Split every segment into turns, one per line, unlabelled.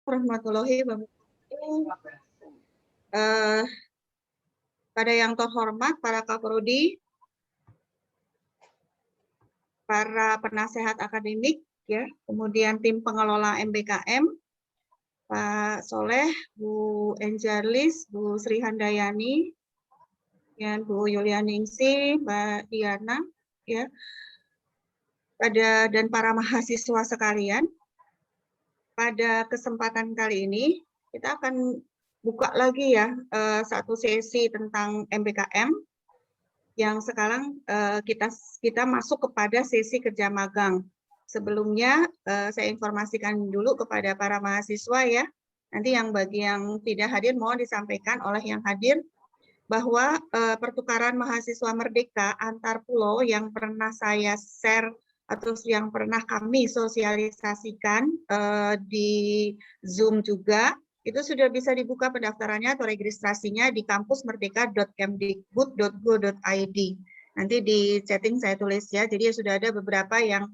warahmatullahi wabarakatuh. Pada yang terhormat para Kaprodi, para penasehat akademik, ya, kemudian tim pengelola MBKM, Pak Soleh, Bu Enjarlis, Bu Sri Handayani, dan Bu Yulianingsi, Mbak Diana, ya, dan para mahasiswa sekalian. Pada kesempatan kali ini kita akan buka lagi ya satu sesi tentang MBKM yang sekarang kita masuk kepada sesi kerja magang. Sebelumnya saya informasikan dulu kepada para mahasiswa ya. Nanti bagi yang tidak hadir mohon disampaikan oleh yang hadir bahwa pertukaran mahasiswa merdeka antar pulau yang pernah saya share atau yang pernah kami sosialisasikan di Zoom juga, itu sudah bisa dibuka pendaftarannya atau registrasinya di kampusmerdeka.kemdikbud.go.id. Nanti di chatting saya tulis ya, jadi sudah ada beberapa yang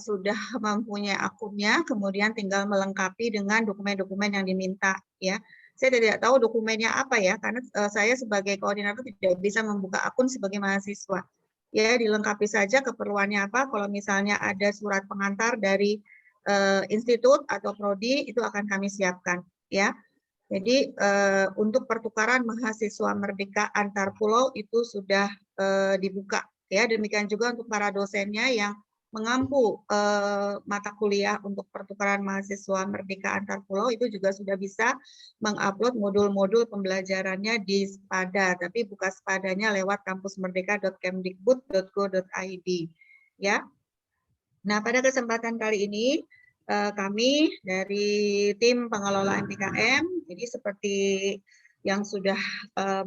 sudah mempunyai akunnya, kemudian tinggal melengkapi dengan dokumen-dokumen yang diminta ya. Saya tidak tahu dokumennya apa ya, karena saya sebagai koordinator tidak bisa membuka akun sebagai mahasiswa. Ya, dilengkapi saja keperluannya apa. Kalau misalnya ada surat pengantar dari institut atau prodi, itu akan kami siapkan. Ya, jadi untuk pertukaran mahasiswa merdeka antar pulau itu sudah dibuka. Ya, demikian juga untuk para dosennya yang mengampu mata kuliah untuk pertukaran mahasiswa merdeka antar pulau itu juga sudah bisa mengupload modul-modul pembelajarannya di Spada, tapi buka Spadanya lewat kampusmerdeka.kemdikbud.go.id ya. Nah, pada kesempatan kali ini kami dari tim pengelola MBKM, jadi seperti yang sudah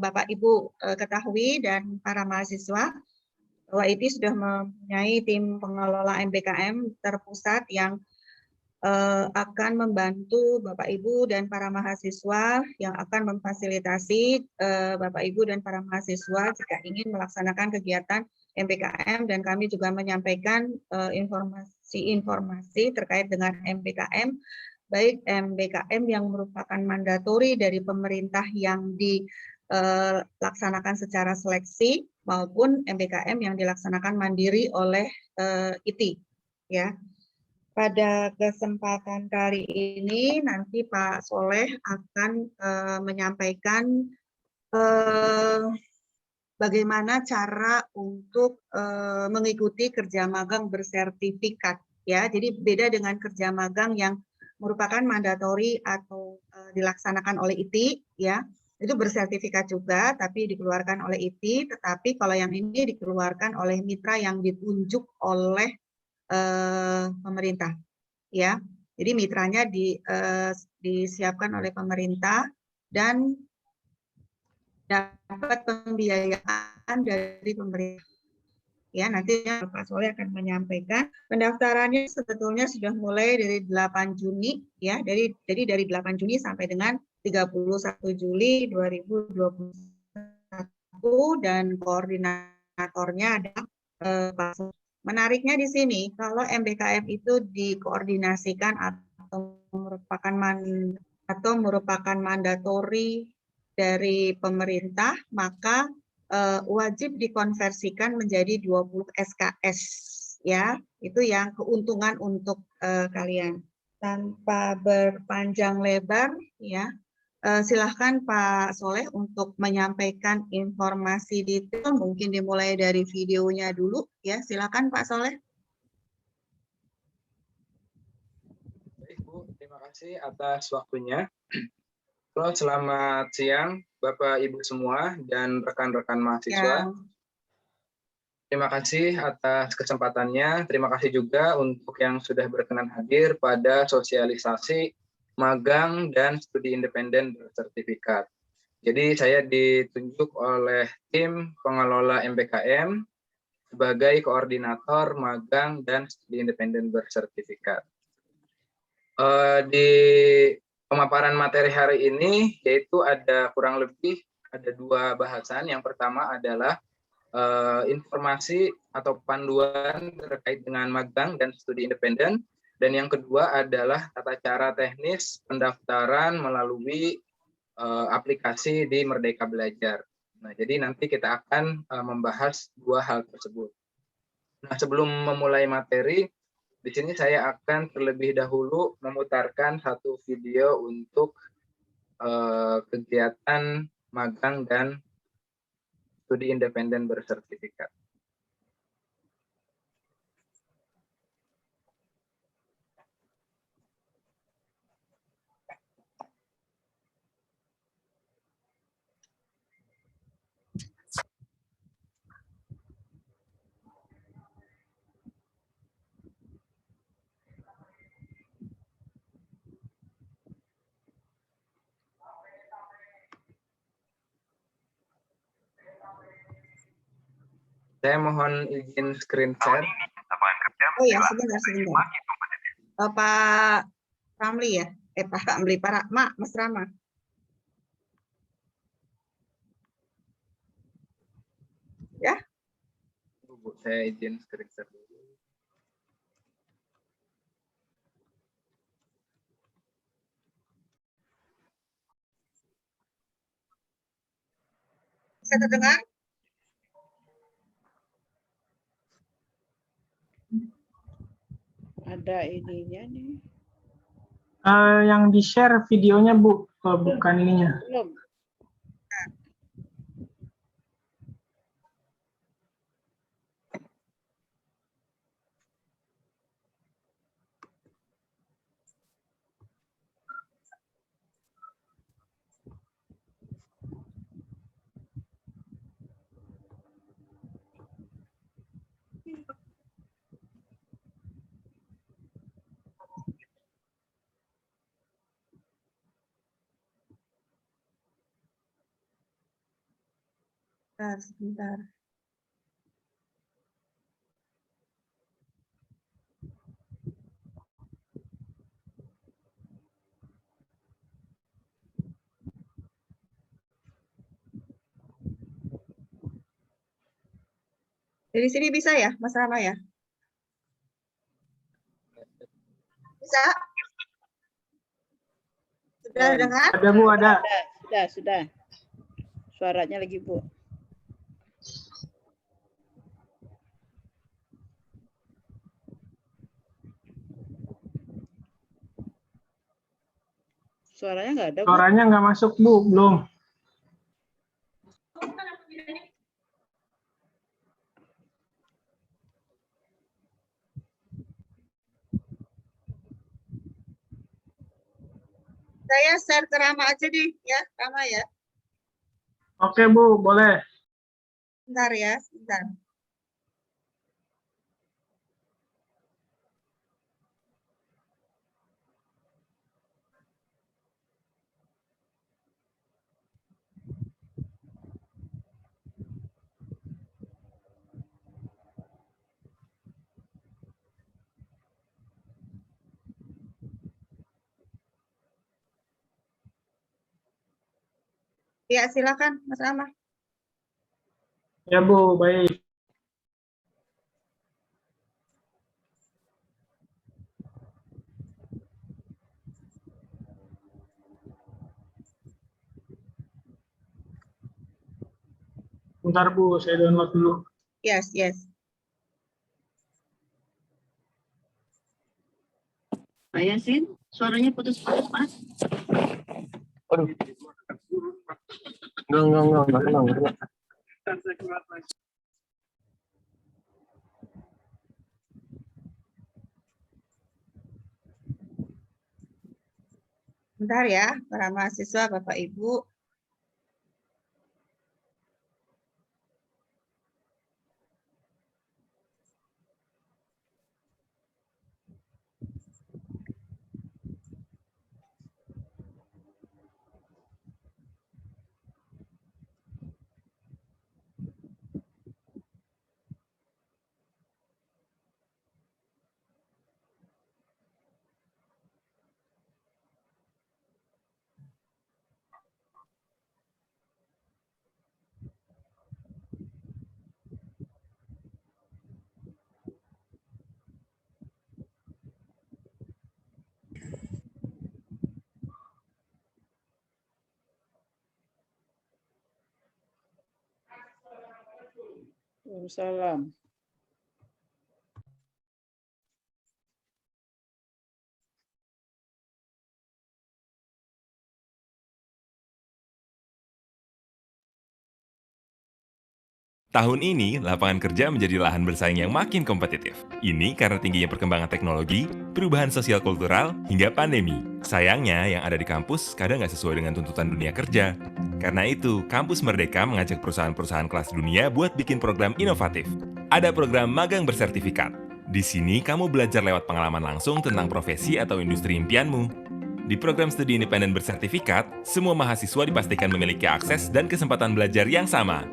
Bapak Ibu ketahui dan para mahasiswa, bahwa ITI sudah mempunyai tim pengelola MBKM terpusat yang akan membantu Bapak Ibu dan para mahasiswa yang akan memfasilitasi Bapak Ibu dan para mahasiswa jika ingin melaksanakan kegiatan MBKM, dan kami juga menyampaikan informasi-informasi terkait dengan MBKM, baik MBKM yang merupakan mandatori dari pemerintah yang dilaksanakan secara seleksi maupun MBKM yang dilaksanakan mandiri oleh ITI ya. Pada kesempatan kali ini nanti Pak Soleh akan menyampaikan bagaimana cara untuk mengikuti kerja magang bersertifikat ya. Jadi beda dengan kerja magang yang merupakan mandatori atau dilaksanakan oleh ITI ya. Itu bersertifikat juga tapi dikeluarkan oleh ITI, tetapi kalau yang ini dikeluarkan oleh mitra yang ditunjuk oleh pemerintah ya. Jadi mitranya disiapkan oleh pemerintah dan dapat pembiayaan dari pemerintah. Ya, nanti Pak Soleh akan menyampaikan. Pendaftarannya sebetulnya sudah mulai dari 8 Juni ya. Dari 8 Juni sampai dengan 31 Juli 2021 dan koordinatornya ada Pak Soleh. Menariknya di sini, kalau MBKM itu dikoordinasikan atau merupakan mandatori dari pemerintah, maka wajib dikonversikan menjadi 20 SKS ya. Itu yang keuntungan untuk kalian. Tanpa berpanjang lebar ya. Silahkan Pak Soleh untuk menyampaikan informasi detail, mungkin dimulai dari videonya dulu ya. Silahkan Pak Soleh.
Baik Bu, terima kasih atas waktunya. Halo, selamat siang Bapak Ibu semua dan rekan-rekan mahasiswa. Ya. Terima kasih atas kesempatannya. Terima kasih juga untuk yang sudah berkenan hadir pada sosialisasi magang dan studi independen bersertifikat. Jadi saya ditunjuk oleh tim pengelola MBKM sebagai koordinator magang dan studi independen bersertifikat. Di pemaparan materi hari ini yaitu ada kurang lebih ada 2 bahasan. Yang pertama adalah informasi atau panduan terkait dengan magang dan studi independen. Dan yang kedua adalah tata cara teknis pendaftaran melalui aplikasi di Merdeka Belajar. Nah, jadi nanti kita akan membahas dua hal tersebut. Nah, sebelum memulai materi, di sini saya akan terlebih dahulu memutarkan satu video untuk kegiatan magang dan studi independen bersertifikat. Saya mohon izin screen share.
Oh ya, sebentar. Pak Ramli ya? Pak Ramli, Mas Rama. Ya?
Bu, saya izin screen share dulu.
Bisa terdengar?
Ada ininya nih.
Yang di-share videonya, Bu, bukan ininya.
Belum.
Sebentar. Dari sini bisa ya, Mas Rama ya? Bisa? Sudah dengar?
Ada, Bu, ada.
Sudah. Suaranya lagi, Bu. Suaranya nggak ada, Bu.
Suaranya nggak masuk, Bu, belum.
Saya share ke Rama aja deh, ya, Rama ya.
Oke, Bu, boleh.
Sebentar ya, sebentar. Ya, silakan, Mas Rama.
Ya, Bu, baik. Bentar, Bu, saya download dulu.
Yes.
Pak Yasin, suaranya putus-putus, Mas.
Aduh. Enggak.
Bentar ya, para mahasiswa, Bapak Ibu.
Waalaikumsalam.
Tahun ini, lapangan kerja menjadi lahan bersaing yang makin kompetitif. Ini karena tingginya perkembangan teknologi, perubahan sosial kultural, hingga pandemi. Sayangnya, yang ada di kampus kadang nggak sesuai dengan tuntutan dunia kerja. Karena itu, Kampus Merdeka mengajak perusahaan-perusahaan kelas dunia buat bikin program inovatif. Ada program magang bersertifikat. Di sini, kamu belajar lewat pengalaman langsung tentang profesi atau industri impianmu. Di program studi independen bersertifikat, semua mahasiswa dipastikan memiliki akses dan kesempatan belajar yang sama.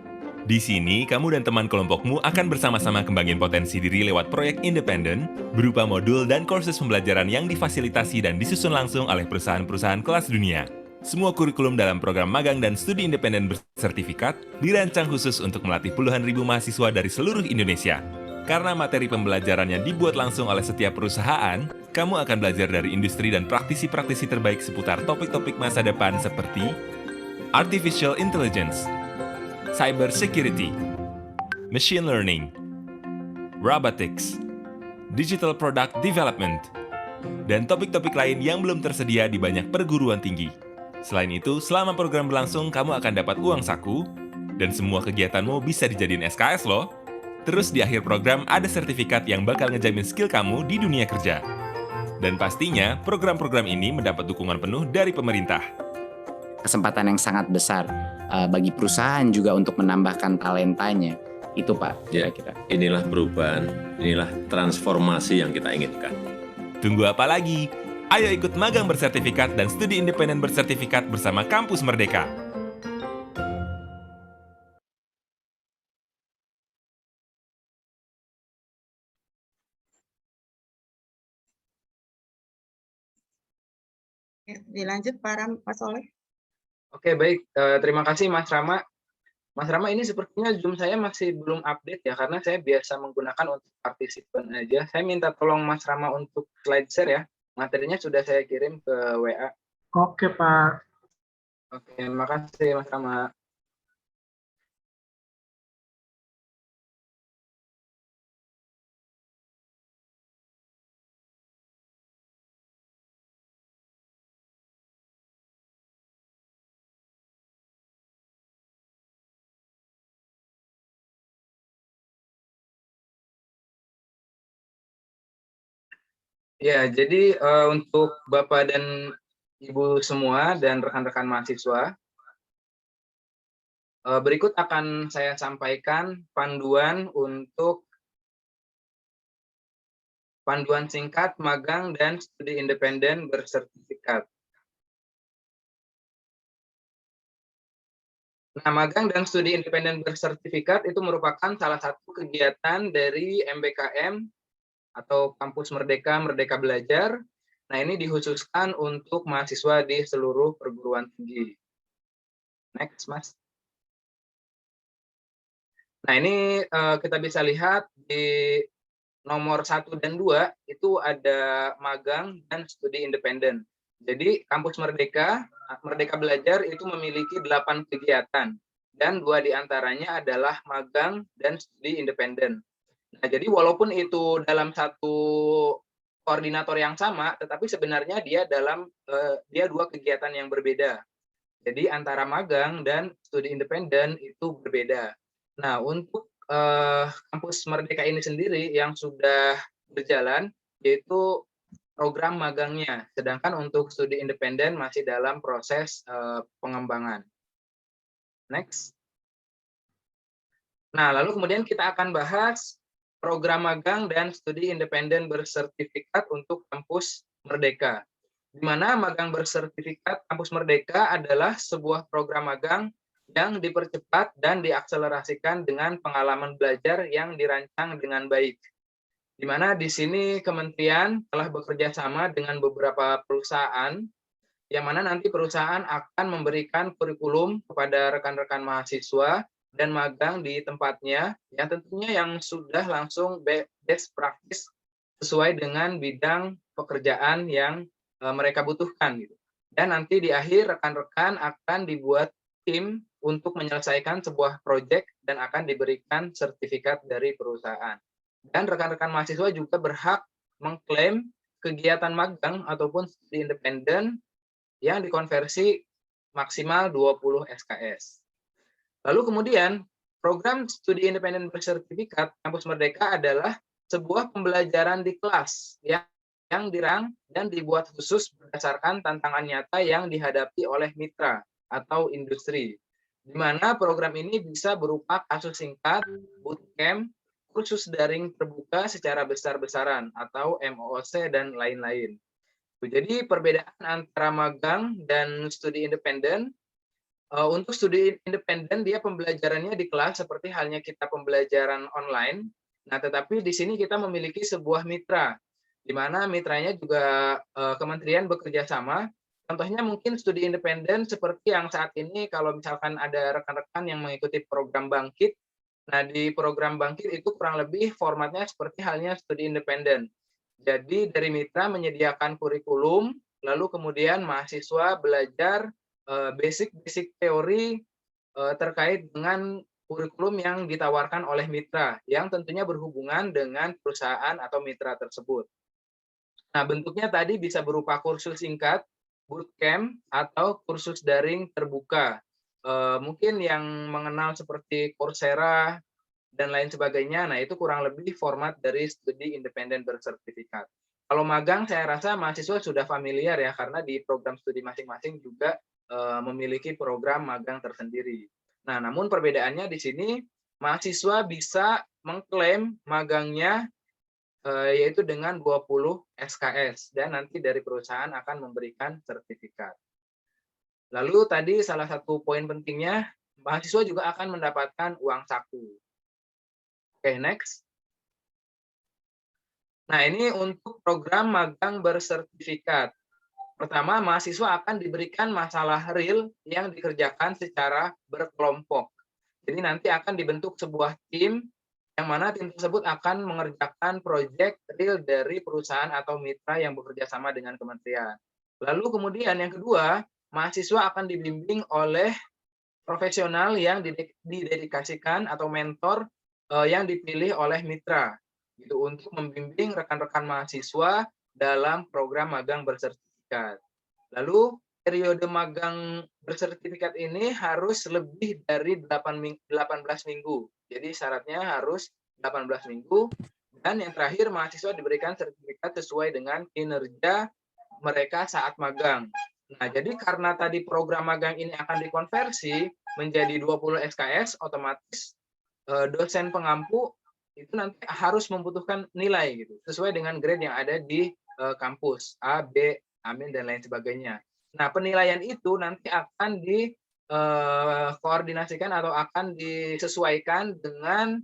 Di sini, kamu dan teman kelompokmu akan bersama-sama kembangin potensi diri lewat proyek independen, berupa modul dan kursus pembelajaran yang difasilitasi dan disusun langsung oleh perusahaan-perusahaan kelas dunia. Semua kurikulum dalam program magang dan studi independen bersertifikat dirancang khusus untuk melatih puluhan ribu mahasiswa dari seluruh Indonesia. Karena materi pembelajarannya dibuat langsung oleh setiap perusahaan, kamu akan belajar dari industri dan praktisi-praktisi terbaik seputar topik-topik masa depan seperti Artificial Intelligence, Cyber Security, Machine Learning, Robotics, Digital Product Development, dan topik-topik lain yang belum tersedia di banyak perguruan tinggi. Selain itu, selama program berlangsung, kamu akan dapat uang saku, dan semua kegiatanmu bisa dijadiin SKS loh. Terus di akhir program ada sertifikat yang bakal ngejamin skill kamu di dunia kerja. Dan pastinya, program-program ini mendapat dukungan penuh dari pemerintah.
Kesempatan yang sangat besar bagi perusahaan juga untuk menambahkan talentanya. Itu Pak, kira-kira.
Inilah perubahan, inilah transformasi yang kita inginkan.
Tunggu apa lagi? Ayo ikut magang bersertifikat dan studi independen bersertifikat bersama Kampus Merdeka.
Dilanjut Pak Soleh.
Oke, baik. Terima kasih Mas Rama. Mas Rama, ini sepertinya Zoom saya masih belum update ya, karena saya biasa menggunakan untuk partisipan aja. Saya minta tolong Mas Rama untuk slide share ya. Materinya sudah saya kirim ke WA.
Oke, Pak.
Oke, terima kasih Mas Rama. Ya, jadi untuk Bapak dan Ibu semua dan rekan-rekan mahasiswa, berikut akan saya sampaikan panduan singkat magang dan studi independen bersertifikat. Nah, magang dan studi independen bersertifikat itu merupakan salah satu kegiatan dari MBKM atau Kampus Merdeka, Merdeka Belajar. Nah, ini dikhususkan untuk mahasiswa di seluruh perguruan tinggi. Next, Mas. Nah, ini kita bisa lihat di nomor 1 dan 2 itu ada magang dan studi independen. Jadi, Kampus Merdeka, Merdeka Belajar itu memiliki 8 kegiatan, dan 2 diantaranya adalah magang dan studi independen. Nah, jadi walaupun itu dalam satu koordinator yang sama, tetapi sebenarnya dia dia 2 kegiatan yang berbeda. Jadi antara magang dan studi independen itu berbeda. Nah, untuk Kampus Merdeka ini sendiri yang sudah berjalan, yaitu program magangnya. Sedangkan untuk studi independen masih dalam proses pengembangan. Next. Nah, lalu kemudian kita akan bahas program magang dan studi independen bersertifikat untuk Kampus Merdeka. Di mana magang bersertifikat Kampus Merdeka adalah sebuah program magang yang dipercepat dan diakselerasikan dengan pengalaman belajar yang dirancang dengan baik. Di mana di sini kementerian telah bekerja sama dengan beberapa perusahaan, yang mana nanti perusahaan akan memberikan kurikulum kepada rekan-rekan mahasiswa dan magang di tempatnya, yang tentunya yang sudah langsung best practice sesuai dengan bidang pekerjaan yang mereka butuhkan. Dan nanti di akhir rekan-rekan akan tim untuk menyelesaikan sebuah proyek dan akan diberikan sertifikat dari perusahaan. Dan rekan-rekan mahasiswa juga berhak mengklaim kegiatan magang ataupun studi independen yang dikonversi maksimal 20 SKS. Lalu kemudian, program studi independen bersertifikat Kampus Merdeka adalah sebuah pembelajaran di kelas yang dirang dan dibuat khusus berdasarkan tantangan nyata yang dihadapi oleh mitra atau industri, di mana program ini bisa berupa kasus singkat, bootcamp, kursus daring terbuka secara besar-besaran atau MOOC dan lain-lain. Jadi perbedaan antara magang dan studi independen, untuk studi independen dia pembelajarannya di kelas seperti halnya kita pembelajaran online. Nah, tetapi di sini kita memiliki sebuah mitra, di mana mitranya juga kementerian bekerja sama. Contohnya mungkin studi independen seperti yang saat ini kalau misalkan ada rekan-rekan yang mengikuti program Bangkit. Nah, di program Bangkit itu kurang lebih formatnya seperti halnya studi independen. Jadi dari mitra menyediakan kurikulum, lalu kemudian mahasiswa belajar basic teori terkait dengan kurikulum yang ditawarkan oleh mitra, yang tentunya berhubungan dengan perusahaan atau mitra tersebut. Nah, bentuknya tadi bisa berupa kursus singkat, bootcamp, atau kursus daring terbuka. Mungkin yang mengenal seperti Coursera dan lain sebagainya, nah itu kurang lebih format dari studi independen bersertifikat. Kalau magang saya rasa mahasiswa sudah familiar ya, karena di program studi masing-masing juga memiliki program magang tersendiri. Nah, namun perbedaannya di sini mahasiswa bisa mengklaim magangnya yaitu dengan 20 SKS dan nanti dari perusahaan akan memberikan sertifikat. Lalu tadi salah satu poin pentingnya, mahasiswa juga akan mendapatkan uang saku. Oke, next. Nah, ini untuk program magang bersertifikat. Pertama, mahasiswa akan diberikan masalah real yang dikerjakan secara berkelompok. Jadi nanti akan dibentuk sebuah tim, yang mana tim tersebut akan mengerjakan proyek real dari perusahaan atau mitra yang bekerja sama dengan kementerian. Lalu kemudian yang kedua, mahasiswa akan dibimbing oleh profesional yang didedikasikan atau mentor yang dipilih oleh mitra, gitu, untuk membimbing rekan-rekan mahasiswa dalam program magang bersertifikat. Lalu periode magang bersertifikat ini harus lebih dari 18 minggu. Jadi syaratnya harus 18 minggu. Dan yang terakhir, mahasiswa diberikan sertifikat sesuai dengan kinerja mereka saat magang. Nah, jadi karena tadi program magang ini akan dikonversi menjadi 20 SKS, otomatis dosen pengampu itu nanti harus membutuhkan nilai gitu, sesuai dengan grade yang ada di kampus A, B, Amin, dan lain sebagainya. Nah, penilaian itu nanti akan dikoordinasikan atau akan disesuaikan dengan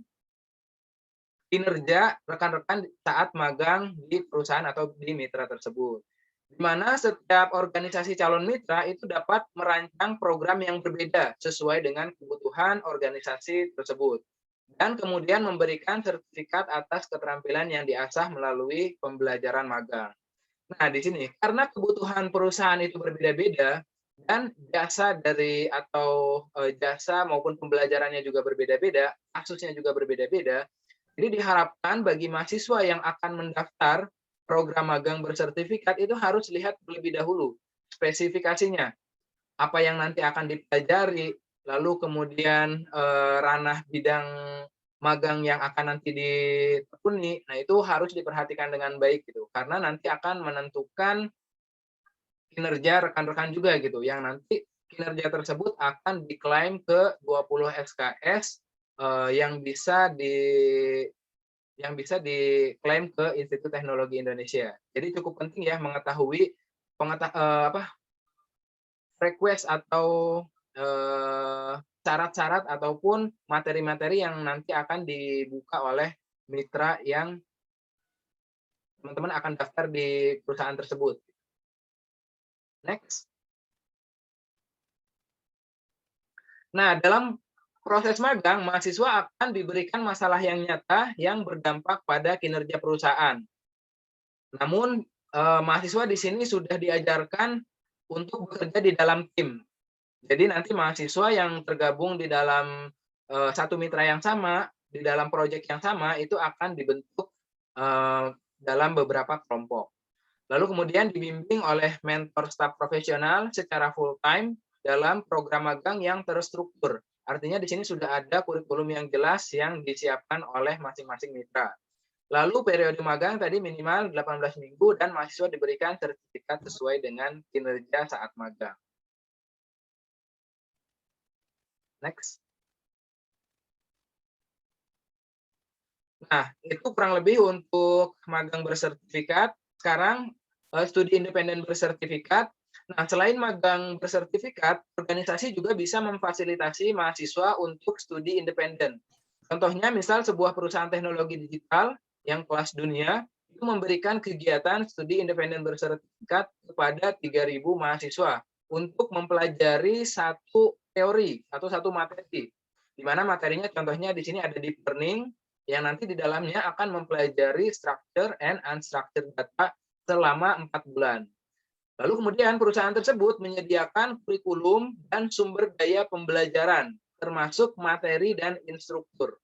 kinerja rekan-rekan saat magang di perusahaan atau di mitra tersebut. Di mana setiap organisasi calon mitra itu dapat merancang program yang berbeda sesuai dengan kebutuhan organisasi tersebut. Dan kemudian memberikan sertifikat atas keterampilan yang diasah melalui pembelajaran magang. Nah, di sini karena kebutuhan perusahaan itu berbeda-beda dan jasa maupun pembelajarannya juga berbeda-beda, kasusnya juga berbeda-beda. Jadi diharapkan bagi mahasiswa yang akan mendaftar program magang bersertifikat itu harus lihat terlebih dahulu spesifikasinya, apa yang nanti akan dipelajari, lalu kemudian ranah bidang magang yang akan nanti ditekuni, nah itu harus diperhatikan dengan baik gitu, karena nanti akan menentukan kinerja rekan-rekan juga gitu, yang nanti kinerja tersebut akan diklaim ke 20 SKS yang bisa diklaim ke Institut Teknologi Indonesia. Jadi cukup penting ya mengetahui request atau syarat-syarat ataupun materi-materi yang nanti akan dibuka oleh mitra yang teman-teman akan daftar di perusahaan tersebut. Next. Nah, dalam proses magang, mahasiswa akan diberikan masalah yang nyata yang berdampak pada kinerja perusahaan. Namun, mahasiswa di sini sudah diajarkan untuk bekerja di dalam tim. Jadi nanti mahasiswa yang tergabung di dalam satu mitra yang sama, di dalam proyek yang sama, itu akan dibentuk dalam beberapa kelompok. Lalu kemudian dibimbing oleh mentor staf profesional secara full time dalam program magang yang terstruktur. Artinya di sini sudah ada kurikulum yang jelas yang disiapkan oleh masing-masing mitra. Lalu periode magang tadi minimal 18 minggu dan mahasiswa diberikan sertifikat sesuai dengan kinerja saat magang. Next. Nah, itu kurang lebih untuk magang bersertifikat. Sekarang studi independen bersertifikat. Nah, selain magang bersertifikat, organisasi juga bisa memfasilitasi mahasiswa untuk studi independen. Contohnya, misal sebuah perusahaan teknologi digital yang kelas dunia itu memberikan kegiatan studi independen bersertifikat kepada 3.000 mahasiswa untuk mempelajari satu teori atau satu materi. Di mana materinya contohnya di sini ada deep learning yang nanti di dalamnya akan mempelajari structure and unstructured data selama 4 bulan. Lalu kemudian perusahaan tersebut menyediakan kurikulum dan sumber daya pembelajaran, termasuk materi dan instruktur.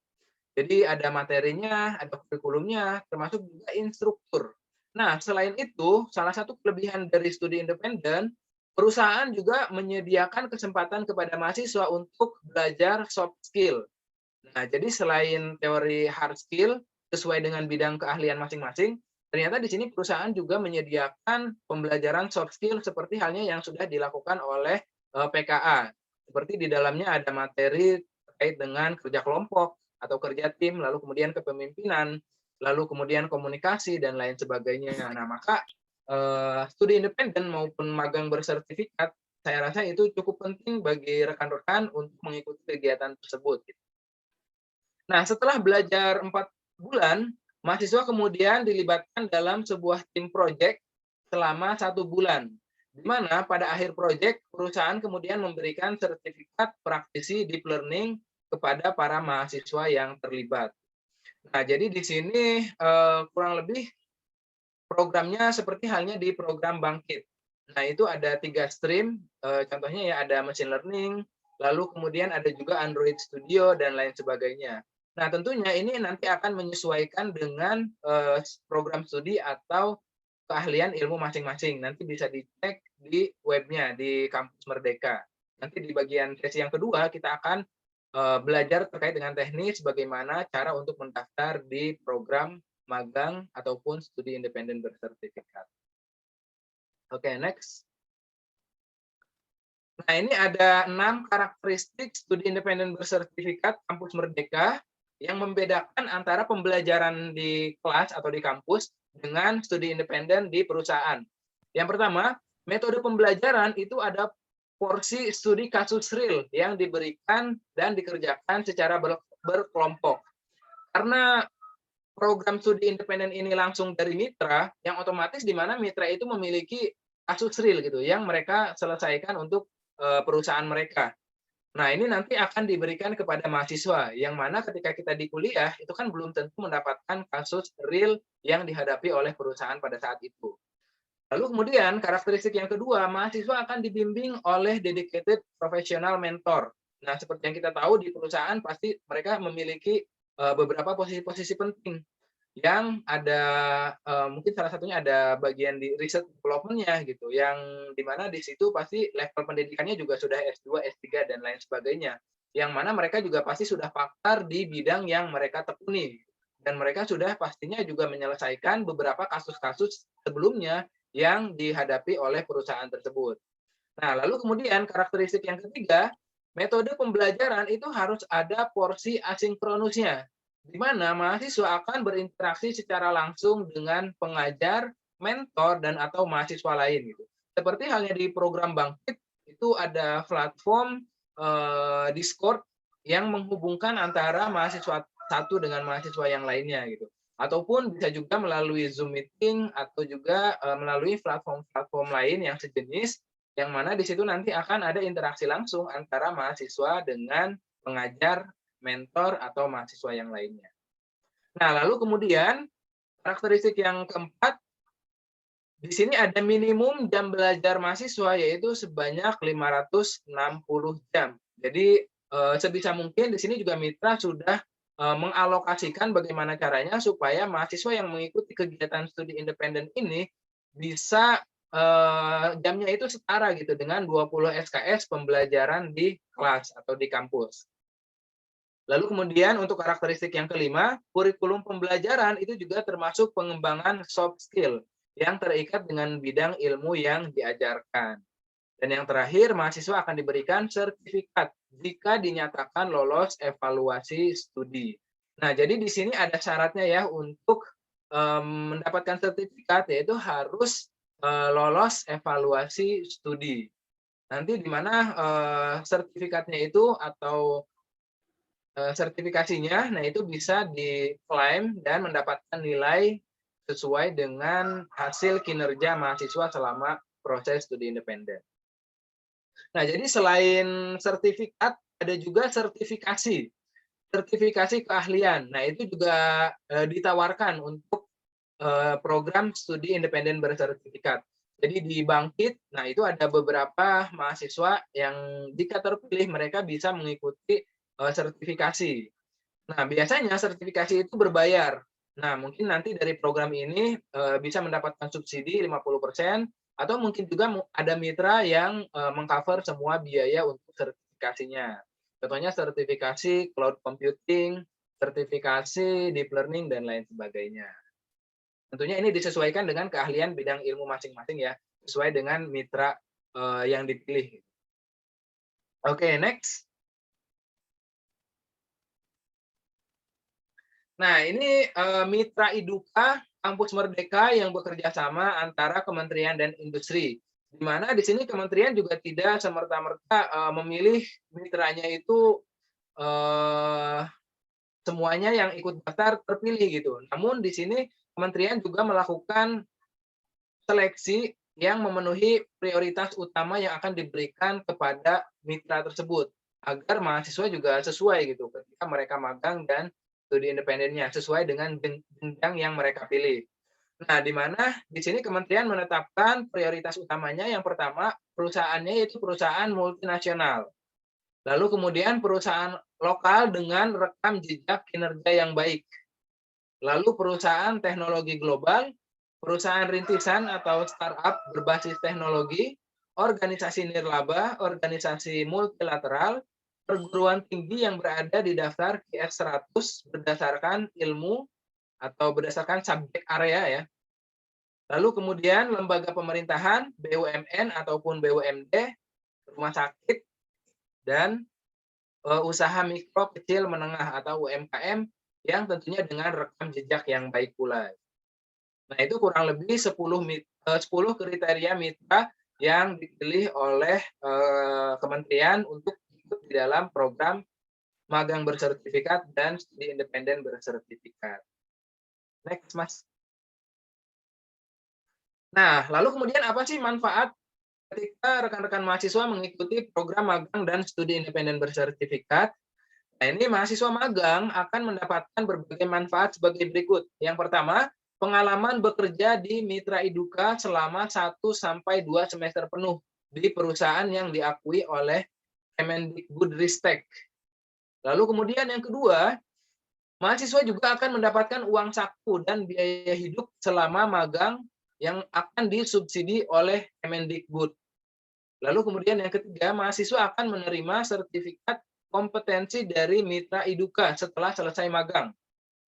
Jadi ada materinya, ada kurikulumnya, termasuk juga instruktur. Nah, selain itu, salah satu kelebihan dari studi independen, perusahaan juga menyediakan kesempatan kepada mahasiswa untuk belajar soft skill. Nah, jadi selain teori hard skill, sesuai dengan bidang keahlian masing-masing, ternyata di sini perusahaan juga menyediakan pembelajaran soft skill seperti halnya yang sudah dilakukan oleh PKA. Seperti di dalamnya ada materi terkait dengan kerja kelompok atau kerja tim, lalu kemudian kepemimpinan, lalu kemudian komunikasi, dan lain sebagainya. Nah, maka studi independen maupun magang bersertifikat, saya rasa itu cukup penting bagi rekan-rekan untuk mengikuti kegiatan tersebut. Nah, setelah belajar 4 bulan, mahasiswa kemudian dilibatkan dalam sebuah tim proyek selama 1 bulan, di mana pada akhir proyek perusahaan kemudian memberikan sertifikat praktisi deep learning kepada para mahasiswa yang terlibat. Nah, jadi di sini kurang lebih programnya seperti halnya di program Bangkit. Nah, itu ada 3 stream, contohnya ya ada machine learning, lalu kemudian ada juga Android Studio, dan lain sebagainya. Nah, tentunya ini nanti akan menyesuaikan dengan program studi atau keahlian ilmu masing-masing. Nanti bisa dicek di webnya, di Kampus Merdeka. Nanti di bagian sesi yang kedua, kita akan belajar terkait dengan teknis bagaimana cara untuk mendaftar di program magang ataupun studi independen bersertifikat. Oke, next. Nah, ini ada 6 karakteristik studi independen bersertifikat Kampus Merdeka yang membedakan antara pembelajaran di kelas atau di kampus dengan studi independen di perusahaan. Yang pertama, metode pembelajaran itu ada porsi studi kasus real yang diberikan dan dikerjakan secara berkelompok. Karena program studi independen ini langsung dari mitra, yang otomatis di mana mitra itu memiliki kasus real gitu, yang mereka selesaikan untuk perusahaan mereka. Nah, ini nanti akan diberikan kepada mahasiswa, yang mana ketika kita di kuliah, itu kan belum tentu mendapatkan kasus real yang dihadapi oleh perusahaan pada saat itu. Lalu kemudian, karakteristik yang kedua, mahasiswa akan dibimbing oleh dedicated professional mentor. Nah, seperti yang kita tahu di perusahaan, pasti mereka memiliki beberapa posisi-posisi penting, yang ada mungkin salah satunya ada bagian di research development-nya gitu, yang dimana di situ pasti level pendidikannya juga sudah S2, S3 dan lain sebagainya, yang mana mereka juga pasti sudah pakar di bidang yang mereka tekuni, dan mereka sudah pastinya juga menyelesaikan beberapa kasus-kasus sebelumnya yang dihadapi oleh perusahaan tersebut. Nah, lalu kemudian karakteristik yang ketiga, metode pembelajaran itu harus ada porsi asinkronusnya, di mana mahasiswa akan berinteraksi secara langsung dengan pengajar, mentor, dan atau mahasiswa lain gitu. Seperti halnya di program Bangkit, itu ada platform Discord yang menghubungkan antara mahasiswa satu dengan mahasiswa yang lainnya gitu. Ataupun bisa juga melalui Zoom meeting atau juga melalui platform-platform lain yang sejenis, yang mana di situ nanti akan ada interaksi langsung antara mahasiswa dengan pengajar, mentor, atau mahasiswa yang lainnya. Nah, lalu kemudian karakteristik yang keempat, di sini ada minimum jam belajar mahasiswa yaitu sebanyak 560 jam. Jadi sebisa mungkin di sini juga mitra sudah mengalokasikan bagaimana caranya supaya mahasiswa yang mengikuti kegiatan studi independen ini bisa jamnya itu setara gitu dengan 20 SKS pembelajaran di kelas atau di kampus. Lalu kemudian untuk karakteristik yang kelima, kurikulum pembelajaran itu juga termasuk pengembangan soft skill yang terikat dengan bidang ilmu yang diajarkan. Dan yang terakhir, mahasiswa akan diberikan sertifikat jika dinyatakan lolos evaluasi studi. Nah, jadi di sini ada syaratnya ya untuk mendapatkan sertifikat, yaitu harus lolos evaluasi studi. Nanti di mana sertifikatnya itu atau sertifikasinya, nah itu bisa diklaim dan mendapatkan nilai sesuai dengan hasil kinerja mahasiswa selama proses studi independen. Nah, jadi selain sertifikat, ada juga sertifikasi keahlian. Nah, itu juga ditawarkan untuk program studi independen bersertifikat. Jadi di Bangkit, nah itu ada beberapa mahasiswa yang jika terpilih mereka bisa mengikuti sertifikasi. Nah, biasanya sertifikasi itu berbayar. Nah, mungkin nanti dari program ini bisa mendapatkan subsidi 50%, atau mungkin juga ada mitra yang mengcover semua biaya untuk sertifikasinya. Contohnya sertifikasi cloud computing, sertifikasi deep learning, dan lain sebagainya. Tentunya ini disesuaikan dengan keahlian bidang ilmu masing-masing ya, sesuai dengan mitra yang dipilih. Oke, next. Nah, ini mitra Iduka Kampus Merdeka yang bekerja sama antara kementerian dan industri. Di mana di sini kementerian juga tidak semerta-merta memilih mitranya itu semuanya yang ikut daftar terpilih gitu. Namun di sini kementerian juga melakukan seleksi yang memenuhi prioritas utama yang akan diberikan kepada mitra tersebut agar mahasiswa juga sesuai gitu ketika mereka magang dan studi independennya sesuai dengan jenjang yang mereka pilih. Nah, di mana di sini kementerian menetapkan prioritas utamanya yang pertama perusahaannya yaitu perusahaan multinasional. Lalu kemudian perusahaan lokal dengan rekam jejak kinerja yang baik. Lalu perusahaan teknologi global, perusahaan rintisan atau startup berbasis teknologi, organisasi nirlaba, organisasi multilateral, perguruan tinggi yang berada di daftar QS 100 berdasarkan ilmu atau berdasarkan subjek area ya. Lalu kemudian lembaga pemerintahan, BUMN ataupun BUMD, rumah sakit, dan usaha mikro, kecil, menengah atau UMKM yang tentunya dengan rekam jejak yang baik pula. Nah, itu kurang lebih 10 kriteria mitra yang dipilih oleh kementerian untuk ikut di dalam program magang bersertifikat dan studi independen bersertifikat. Next, Mas. Nah, lalu kemudian apa sih manfaat ketika rekan-rekan mahasiswa mengikuti program magang dan studi independen bersertifikat? Nah, ini mahasiswa magang akan mendapatkan berbagai manfaat sebagai berikut. Yang pertama, pengalaman bekerja di Mitra Iduka selama 1-2 semester penuh di perusahaan yang diakui oleh Kemendikbudristek. Lalu kemudian yang kedua, mahasiswa juga akan mendapatkan uang saku dan biaya hidup selama magang yang akan disubsidi oleh Kemendikbud. Lalu kemudian yang ketiga, mahasiswa akan menerima sertifikat kompetensi dari Mitra Iduka setelah selesai magang.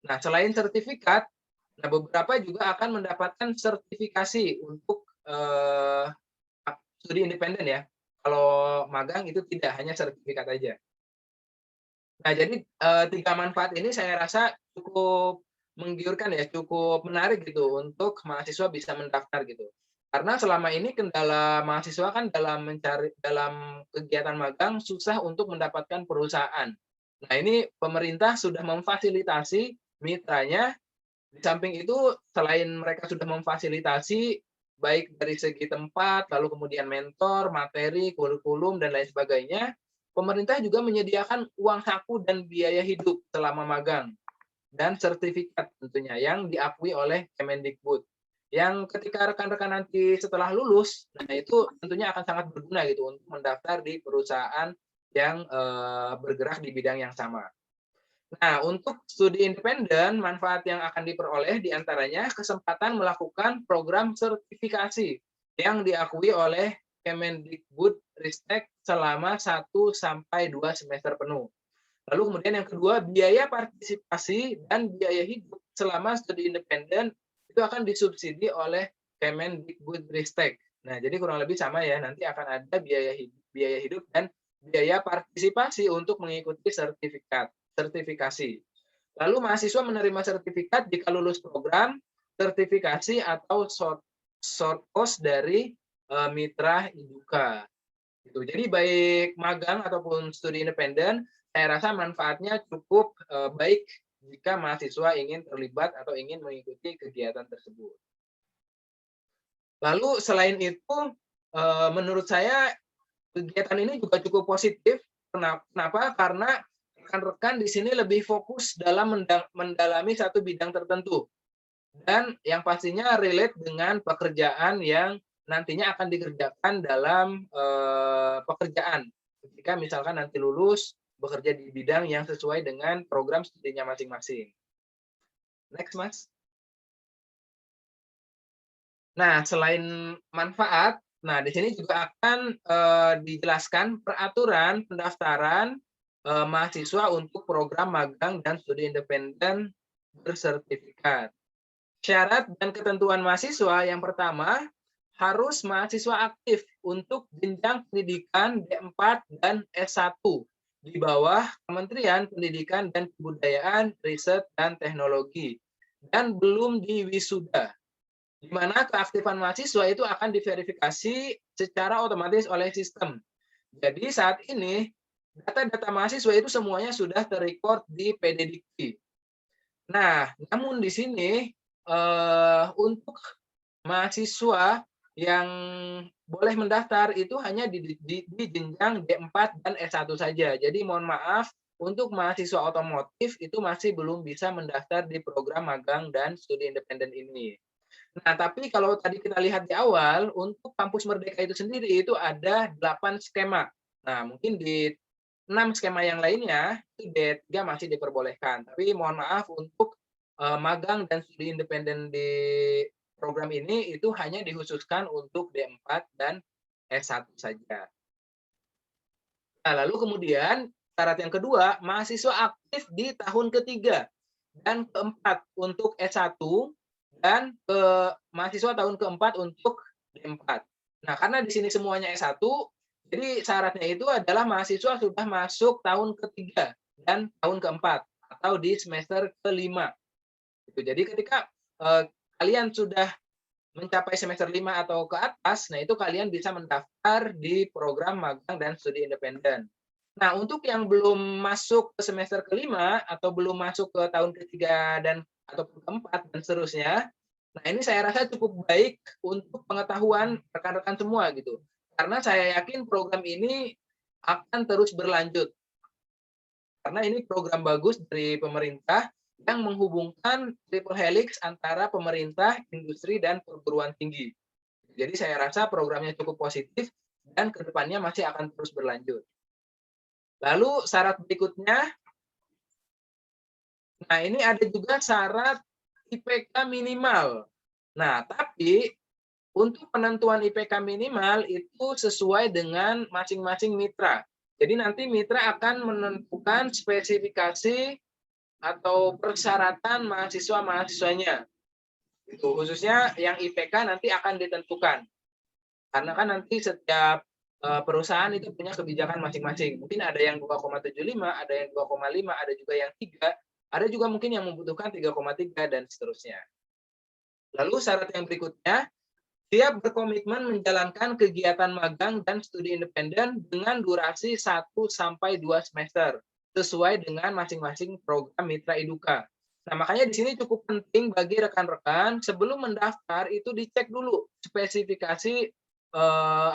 Nah, selain sertifikat, nah beberapa juga akan mendapatkan sertifikasi untuk studi independen ya. Kalau magang itu tidak hanya sertifikat aja. Nah, jadi 3 manfaat ini saya rasa cukup menggiurkan ya, cukup menarik gitu untuk mahasiswa bisa mendaftar gitu. Karena selama ini kendala mahasiswa kan dalam kegiatan magang susah untuk mendapatkan perusahaan. Nah, ini pemerintah sudah memfasilitasi mitranya. Di samping itu selain mereka sudah memfasilitasi baik dari segi tempat, lalu kemudian mentor, materi, kurikulum, dan lain sebagainya, pemerintah juga menyediakan uang saku dan biaya hidup selama magang dan sertifikat tentunya yang diakui oleh Kemendikbud. yang ketika rekan-rekan nanti setelah lulus, nah itu tentunya akan sangat berguna gitu untuk mendaftar di perusahaan yang bergerak di bidang yang sama. Nah, untuk studi independen, manfaat yang akan diperoleh diantaranya kesempatan melakukan program sertifikasi yang diakui oleh Kemendikbudristek selama 1 sampai 2 semester penuh. Lalu kemudian yang kedua, biaya partisipasi dan biaya hidup selama studi independen itu akan disubsidi oleh Kemendikbudristek. Nah, jadi kurang lebih sama ya, nanti akan ada biaya hidup dan biaya partisipasi untuk mengikuti sertifikasi. Lalu mahasiswa menerima sertifikat jika lulus program, sertifikasi atau short course dari mitra Iduka. Gitu. Jadi baik magang ataupun studi independen, saya rasa manfaatnya cukup baik jika mahasiswa ingin terlibat atau ingin mengikuti kegiatan tersebut. Lalu selain itu, menurut saya kegiatan ini juga cukup positif. Kenapa? Karena rekan-rekan di sini lebih fokus dalam mendalami satu bidang tertentu. Dan yang pastinya relate dengan pekerjaan yang nantinya akan dikerjakan dalam pekerjaan. Ketika misalkan nanti lulus, bekerja di bidang yang sesuai dengan program studinya masing-masing. Next, Mas. Nah, selain manfaat, nah di sini juga akan dijelaskan peraturan pendaftaran mahasiswa untuk program magang dan studi independen bersertifikat. Syarat dan ketentuan mahasiswa yang pertama, harus mahasiswa aktif untuk jenjang pendidikan D4 dan S1 di bawah Kementerian Pendidikan dan Kebudayaan, Riset dan Teknologi dan belum diwisuda, di mana keaktifan mahasiswa itu akan diverifikasi secara otomatis oleh sistem. Jadi saat ini data-data mahasiswa itu semuanya sudah terrecord di PDDikti. Nah, namun di sini untuk mahasiswa yang boleh mendaftar itu hanya di jenjang D4 dan S1 saja. Jadi mohon maaf, untuk mahasiswa otomotif itu masih belum bisa mendaftar di program magang dan studi independen ini. Nah, tapi kalau tadi kita lihat di awal, untuk Kampus Merdeka itu sendiri itu ada 8 skema. Nah, mungkin di 6 skema yang lainnya, itu D3 masih diperbolehkan. Tapi mohon maaf, untuk magang dan studi independen di program ini itu hanya dikhususkan untuk D4 dan S1 saja. Nah, lalu kemudian syarat yang kedua, mahasiswa aktif di tahun ketiga dan keempat untuk S1 dan mahasiswa tahun keempat untuk D4. Nah, karena di sini semuanya S1, jadi syaratnya itu adalah mahasiswa sudah masuk tahun ketiga dan tahun keempat atau di semester kelima. Jadi ketika kalian sudah mencapai semester 5 atau ke atas, nah itu kalian bisa mendaftar di program magang dan studi independen. Nah, untuk yang belum masuk ke semester kelima atau belum masuk ke tahun ketiga dan atau keempat dan seterusnya, nah ini saya rasa cukup baik untuk pengetahuan rekan-rekan semua gitu. Karena saya yakin program ini akan terus berlanjut. Karena ini program bagus dari pemerintah yang menghubungkan triple helix antara pemerintah, industri, dan perguruan tinggi. Jadi saya rasa programnya cukup positif dan kedepannya masih akan terus berlanjut. Lalu syarat berikutnya, nah ini ada juga syarat IPK minimal. Nah, tapi untuk penentuan IPK minimal itu sesuai dengan masing-masing mitra. Jadi nanti mitra akan menentukan spesifikasi atau persyaratan mahasiswa-mahasiswanya. Itu khususnya yang IPK nanti akan ditentukan. Karena kan nanti setiap perusahaan itu punya kebijakan masing-masing. Mungkin ada yang 2,75, ada yang 2,5, ada juga yang 3, ada juga mungkin yang membutuhkan 3,3 dan seterusnya. Lalu syarat yang berikutnya, siap berkomitmen menjalankan kegiatan magang dan studi independen dengan durasi 1 sampai 2 semester sesuai dengan masing-masing program mitra Iduka. Nah, makanya di sini cukup penting bagi rekan-rekan sebelum mendaftar itu dicek dulu spesifikasi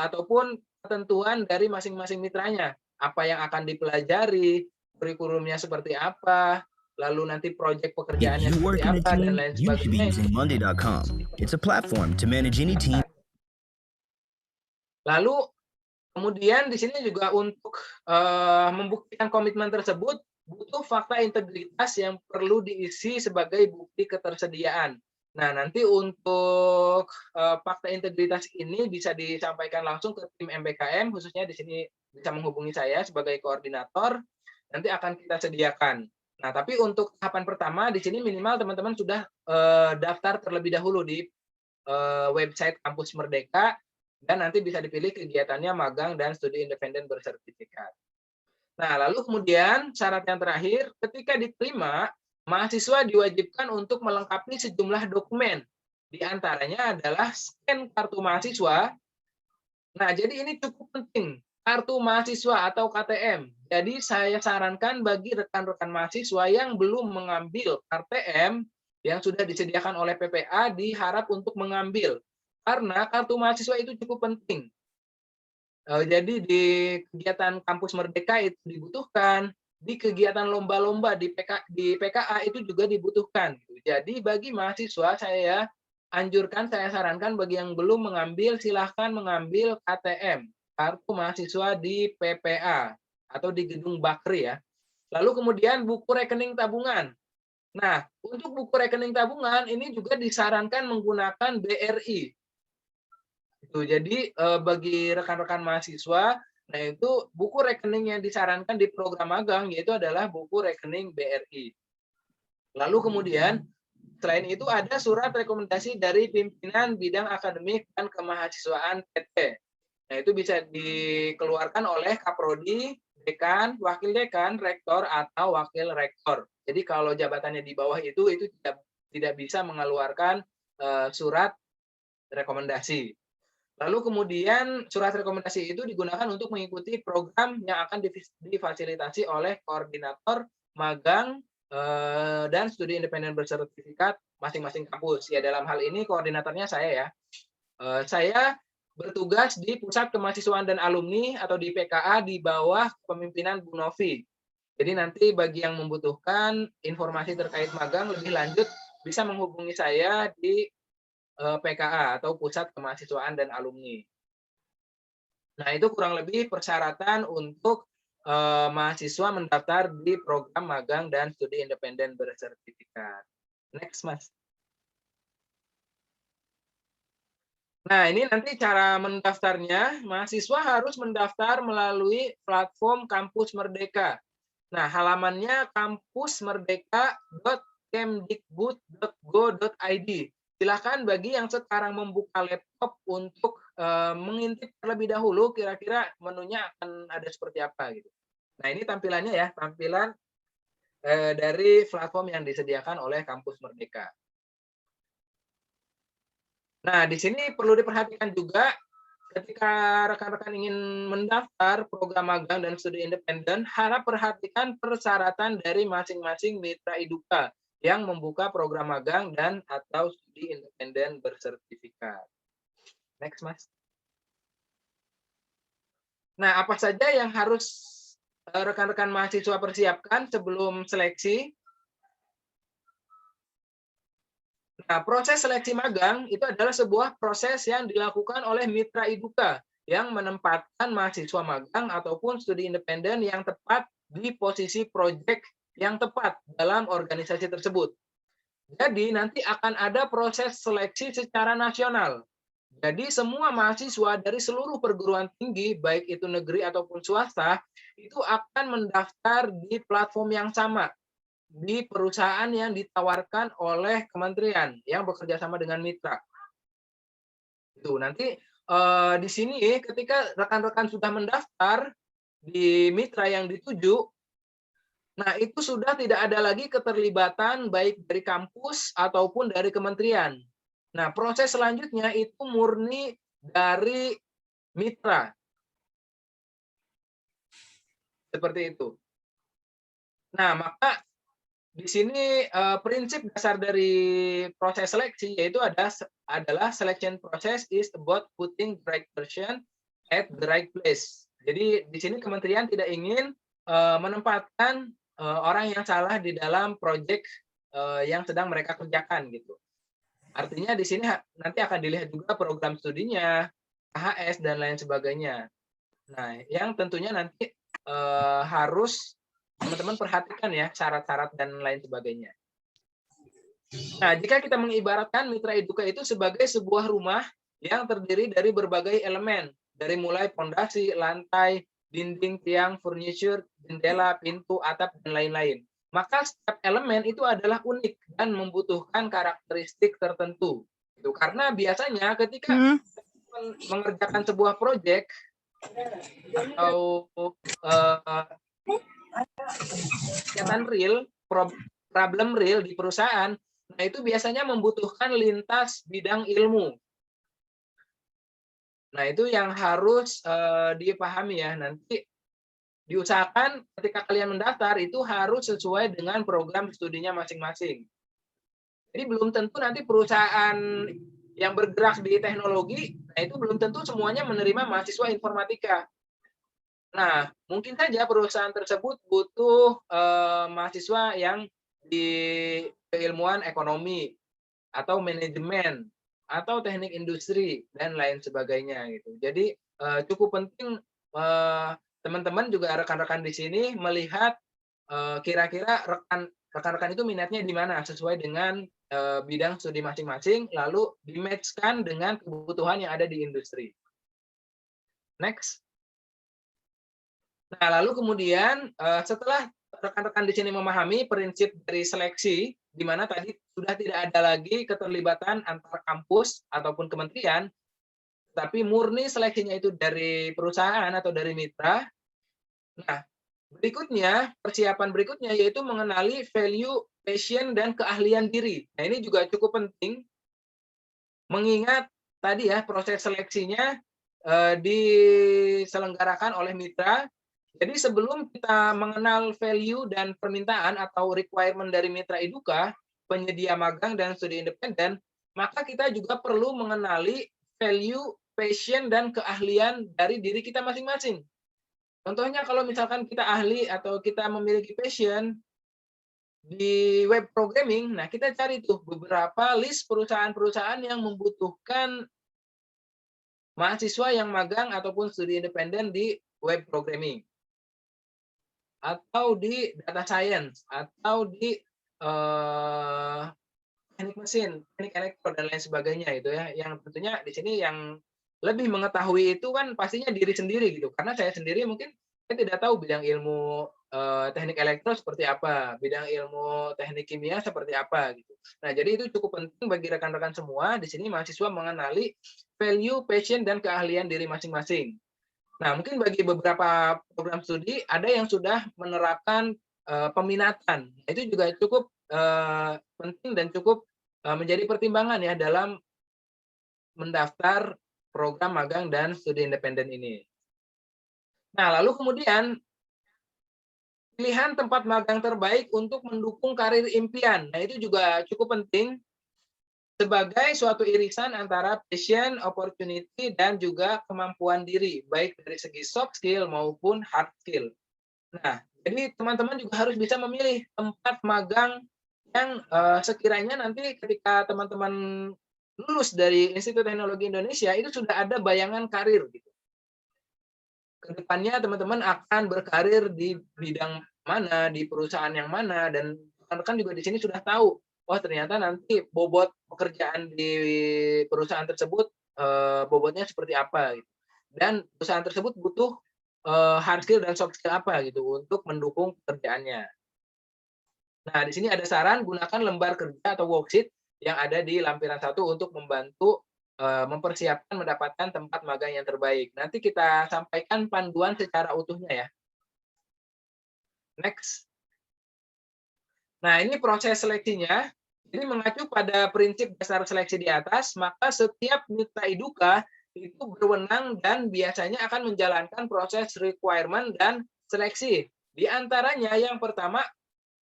ataupun ketentuan dari masing-masing mitranya. Apa yang akan dipelajari, kurikulumnya seperti apa, lalu nanti proyek
If
pekerjaannya
you work
seperti
in a
apa, dan
team,
lain
you should be
sebagainya.
using Monday.com. It's a platform to manage any team.
Lalu kemudian di sini juga untuk membuktikan komitmen tersebut butuh fakta integritas yang perlu diisi sebagai bukti ketersediaan. Nah, nanti untuk fakta integritas ini bisa disampaikan langsung ke tim MBKM, khususnya di sini bisa menghubungi saya sebagai koordinator, nanti akan kita sediakan. Nah, tapi untuk tahapan pertama di sini minimal teman-teman sudah daftar terlebih dahulu di website Kampus Merdeka, dan nanti bisa dipilih kegiatannya magang dan studi independen bersertifikat. Nah, lalu kemudian syarat yang terakhir, ketika diterima, mahasiswa diwajibkan untuk melengkapi sejumlah dokumen. Di antaranya adalah scan kartu mahasiswa. Nah, jadi ini cukup penting, kartu mahasiswa atau KTM. Jadi saya sarankan bagi rekan-rekan mahasiswa yang belum mengambil KTM yang sudah disediakan oleh PPA diharap untuk mengambil. Karena kartu mahasiswa itu cukup penting. Jadi di kegiatan Kampus Merdeka itu dibutuhkan, di kegiatan lomba-lomba di PKA itu juga dibutuhkan. Jadi bagi mahasiswa saya anjurkan, saya sarankan bagi yang belum mengambil, silahkan mengambil KTM, kartu mahasiswa di PPA atau di Gedung Bakri ya. Lalu kemudian buku rekening tabungan. Nah, untuk buku rekening tabungan ini juga disarankan menggunakan BRI. Jadi bagi rekan-rekan mahasiswa, nah itu buku rekening yang disarankan di program magang yaitu adalah buku rekening BRI. Lalu kemudian selain itu ada surat rekomendasi dari pimpinan bidang akademik dan kemahasiswaan PT. Nah itu bisa dikeluarkan oleh Kaprodi, dekan, wakil dekan, rektor atau wakil rektor. Jadi kalau jabatannya di bawah itu tidak bisa mengeluarkan surat rekomendasi. Lalu kemudian surat rekomendasi itu digunakan untuk mengikuti program yang akan difasilitasi oleh koordinator magang dan studi independen bersertifikat masing-masing kampus. Ya, dalam hal ini koordinatornya saya ya. Saya bertugas di Pusat Kemahasiswaan dan Alumni atau di PKA di bawah kepemimpinan Bu Novi. Jadi nanti bagi yang membutuhkan informasi terkait magang lebih lanjut bisa menghubungi saya di PKA atau Pusat Kemahasiswaan dan Alumni. Nah, itu kurang lebih persyaratan untuk mahasiswa mendaftar di program magang dan studi independen bersertifikat. Next, Mas. Nah, ini nanti cara mendaftarnya, mahasiswa harus mendaftar melalui platform Kampus Merdeka. Nah, halamannya kampusmerdeka.kemdikbud.go.id. Silakan bagi yang sekarang membuka laptop untuk mengintip terlebih dahulu kira-kira menunya akan ada seperti apa gitu. Nah, ini tampilannya ya, tampilan dari platform yang disediakan oleh Kampus Merdeka. Nah, di sini perlu diperhatikan juga ketika rekan-rekan ingin mendaftar program magang dan studi independen, harap perhatikan persyaratan dari masing-masing mitra IDUKA yang membuka program magang dan atau studi independen bersertifikat. Next, Mas. Nah, apa saja yang harus rekan-rekan mahasiswa persiapkan sebelum seleksi? Nah, proses seleksi magang itu adalah sebuah proses yang dilakukan oleh mitra IDUKA yang menempatkan mahasiswa magang ataupun studi independen yang tepat di posisi proyek yang tepat dalam organisasi tersebut. Jadi nanti akan ada proses seleksi secara nasional. Jadi semua mahasiswa dari seluruh perguruan tinggi, baik itu negeri ataupun swasta, itu akan mendaftar di platform yang sama, di perusahaan yang ditawarkan oleh kementerian yang bekerja sama dengan mitra. Itu nanti di sini ketika rekan-rekan sudah mendaftar di mitra yang dituju, nah itu sudah tidak ada lagi keterlibatan baik dari kampus ataupun dari kementerian. Nah, proses selanjutnya itu murni dari mitra. Seperti itu. Nah, maka di sini prinsip dasar dari proses seleksi yaitu adalah selection process is about putting the right person at the right place. Jadi di sini kementerian tidak ingin menempatkan orang yang salah di dalam proyek yang sedang mereka kerjakan gitu. Artinya di sini nanti akan dilihat juga program studinya, KHS dan lain sebagainya. Nah, yang tentunya nanti harus teman-teman perhatikan ya syarat-syarat dan lain sebagainya. Nah, jika kita mengibaratkan Mitra Eduka itu sebagai sebuah rumah yang terdiri dari berbagai elemen, dari mulai pondasi, lantai, dinding, tiang, furniture, jendela, pintu, atap, dan lain-lain. Maka setiap elemen itu adalah unik dan membutuhkan karakteristik tertentu. Itu karena biasanya ketika mengerjakan sebuah proyek atau kegiatan real, problem real di perusahaan, nah itu biasanya membutuhkan lintas bidang ilmu. Nah itu yang harus dipahami ya, nanti diusahakan ketika kalian mendaftar itu harus sesuai dengan program studinya masing-masing. Jadi belum tentu nanti perusahaan yang bergerak di teknologi, nah itu belum tentu semuanya menerima mahasiswa informatika. Nah, mungkin saja perusahaan tersebut butuh mahasiswa yang di keilmuan ekonomi, atau manajemen, atau teknik industri, dan lain sebagainya. Gitu. Jadi cukup penting teman-teman juga rekan-rekan di sini melihat kira-kira rekan-rekan itu minatnya di mana sesuai dengan bidang studi masing-masing, lalu di-match-kan dengan kebutuhan yang ada di industri. Next. Nah, lalu kemudian setelah rekan-rekan di sini memahami prinsip dari seleksi, di mana tadi sudah tidak ada lagi keterlibatan antar kampus ataupun kementerian, tapi murni seleksinya itu dari perusahaan atau dari mitra. Nah, berikutnya, persiapan berikutnya yaitu mengenali value, passion, dan keahlian diri. Nah, ini juga cukup penting, mengingat tadi ya proses seleksinya diselenggarakan oleh mitra. Jadi sebelum kita mengenal value dan permintaan atau requirement dari Mitra Eduka, penyedia magang dan studi independen, maka kita juga perlu mengenali value, passion, dan keahlian dari diri kita masing-masing. Contohnya kalau misalkan kita ahli atau kita memiliki passion di web programming, nah kita cari tuh beberapa list perusahaan-perusahaan yang membutuhkan mahasiswa yang magang ataupun studi independen di web programming, atau di data science, atau di teknik mesin, teknik elektro, dan lain sebagainya itu ya. Yang tentunya di sini yang lebih mengetahui itu kan pastinya diri sendiri gitu. Karena saya sendiri mungkin saya tidak tahu bidang ilmu teknik elektro seperti apa, bidang ilmu teknik kimia seperti apa gitu. Nah, jadi itu cukup penting bagi rekan-rekan semua di sini mahasiswa mengenali value, passion, dan keahlian diri masing-masing. Nah, mungkin bagi beberapa program studi ada yang sudah menerapkan peminatan. Itu juga cukup penting dan cukup menjadi pertimbangan ya dalam mendaftar program magang dan studi independen ini. Nah, lalu kemudian pilihan tempat magang terbaik untuk mendukung karir impian. Nah, itu juga cukup penting sebagai suatu irisan antara passion, opportunity, dan juga kemampuan diri, baik dari segi soft skill maupun hard skill. Nah, jadi teman-teman juga harus bisa memilih tempat magang yang sekiranya nanti ketika teman-teman lulus dari Institut Teknologi Indonesia, itu sudah ada bayangan karir. Gitu. Kedepannya teman-teman akan berkarir di bidang mana, di perusahaan yang mana, dan rekan-rekan juga di sini sudah tahu, oh ternyata nanti bobot pekerjaan di perusahaan tersebut bobotnya seperti apa gitu. Dan perusahaan tersebut butuh hard skill dan soft skill apa gitu untuk mendukung pekerjaannya. Nah, di sini ada saran gunakan lembar kerja atau worksheet yang ada di lampiran 1 untuk membantu mempersiapkan mendapatkan tempat magang yang terbaik. Nanti kita sampaikan panduan secara utuhnya ya. Next. Nah, ini proses seleksinya. Jadi mengacu pada prinsip dasar seleksi di atas, maka setiap Mitra Eduka itu berwenang dan biasanya akan menjalankan proses requirement dan seleksi. Di antaranya yang pertama,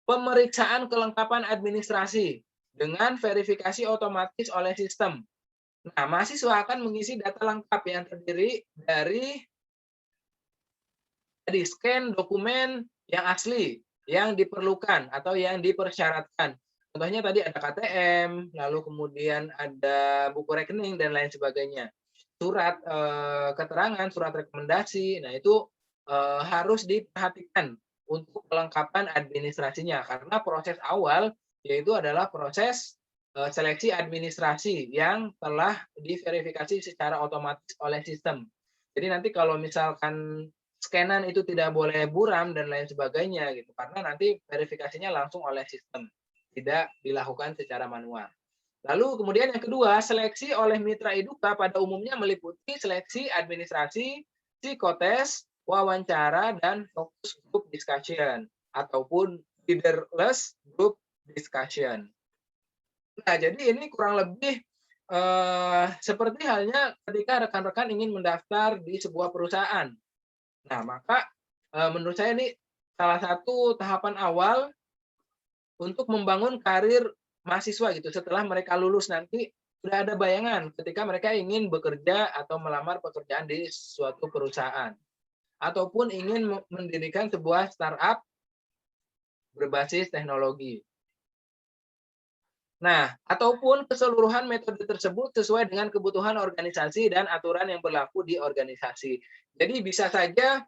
pemeriksaan kelengkapan administrasi dengan verifikasi otomatis oleh sistem. Nah, mahasiswa akan mengisi data lengkap yang terdiri dari scan dokumen yang asli, yang diperlukan atau yang dipersyaratkan. Contohnya tadi ada KTM, lalu kemudian ada buku rekening dan lain sebagainya. Surat keterangan, surat rekomendasi, nah itu harus diperhatikan untuk kelengkapan administrasinya karena proses awal yaitu adalah proses seleksi administrasi yang telah diverifikasi secara otomatis oleh sistem. Jadi nanti kalau misalkan scanan itu tidak boleh buram dan lain sebagainya gitu karena nanti verifikasinya langsung oleh sistem, tidak dilakukan secara manual. Lalu kemudian yang kedua, seleksi oleh mitra Eduka pada umumnya meliputi seleksi administrasi, psikotes, wawancara, dan focus group discussion ataupun leaderless group discussion. Nah, jadi ini kurang lebih seperti halnya ketika rekan-rekan ingin mendaftar di sebuah perusahaan. Nah, maka menurut saya ini salah satu tahapan awal untuk membangun karir mahasiswa gitu. Setelah mereka lulus nanti sudah ada bayangan ketika mereka ingin bekerja atau melamar pekerjaan di suatu perusahaan. Ataupun ingin mendirikan sebuah startup berbasis teknologi. Nah, ataupun keseluruhan metode tersebut sesuai dengan kebutuhan organisasi dan aturan yang berlaku di organisasi. Jadi bisa saja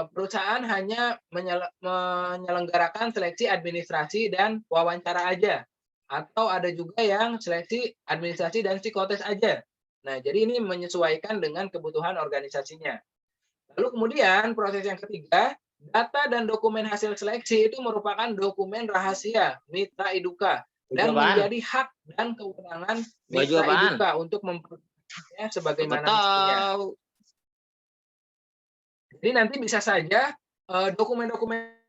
perusahaan hanya menyelenggarakan seleksi administrasi dan wawancara aja. Atau ada juga yang seleksi administrasi dan psikotes aja. Nah, jadi ini menyesuaikan dengan kebutuhan organisasinya. Lalu kemudian proses yang ketiga, data dan dokumen hasil seleksi itu merupakan dokumen rahasia mitra Eduka dan menjadi hak dan kewenangan mitra Eduka untuk memperolehnya sebagaimana mestinya. Jadi nanti bisa saja dokumen-dokumen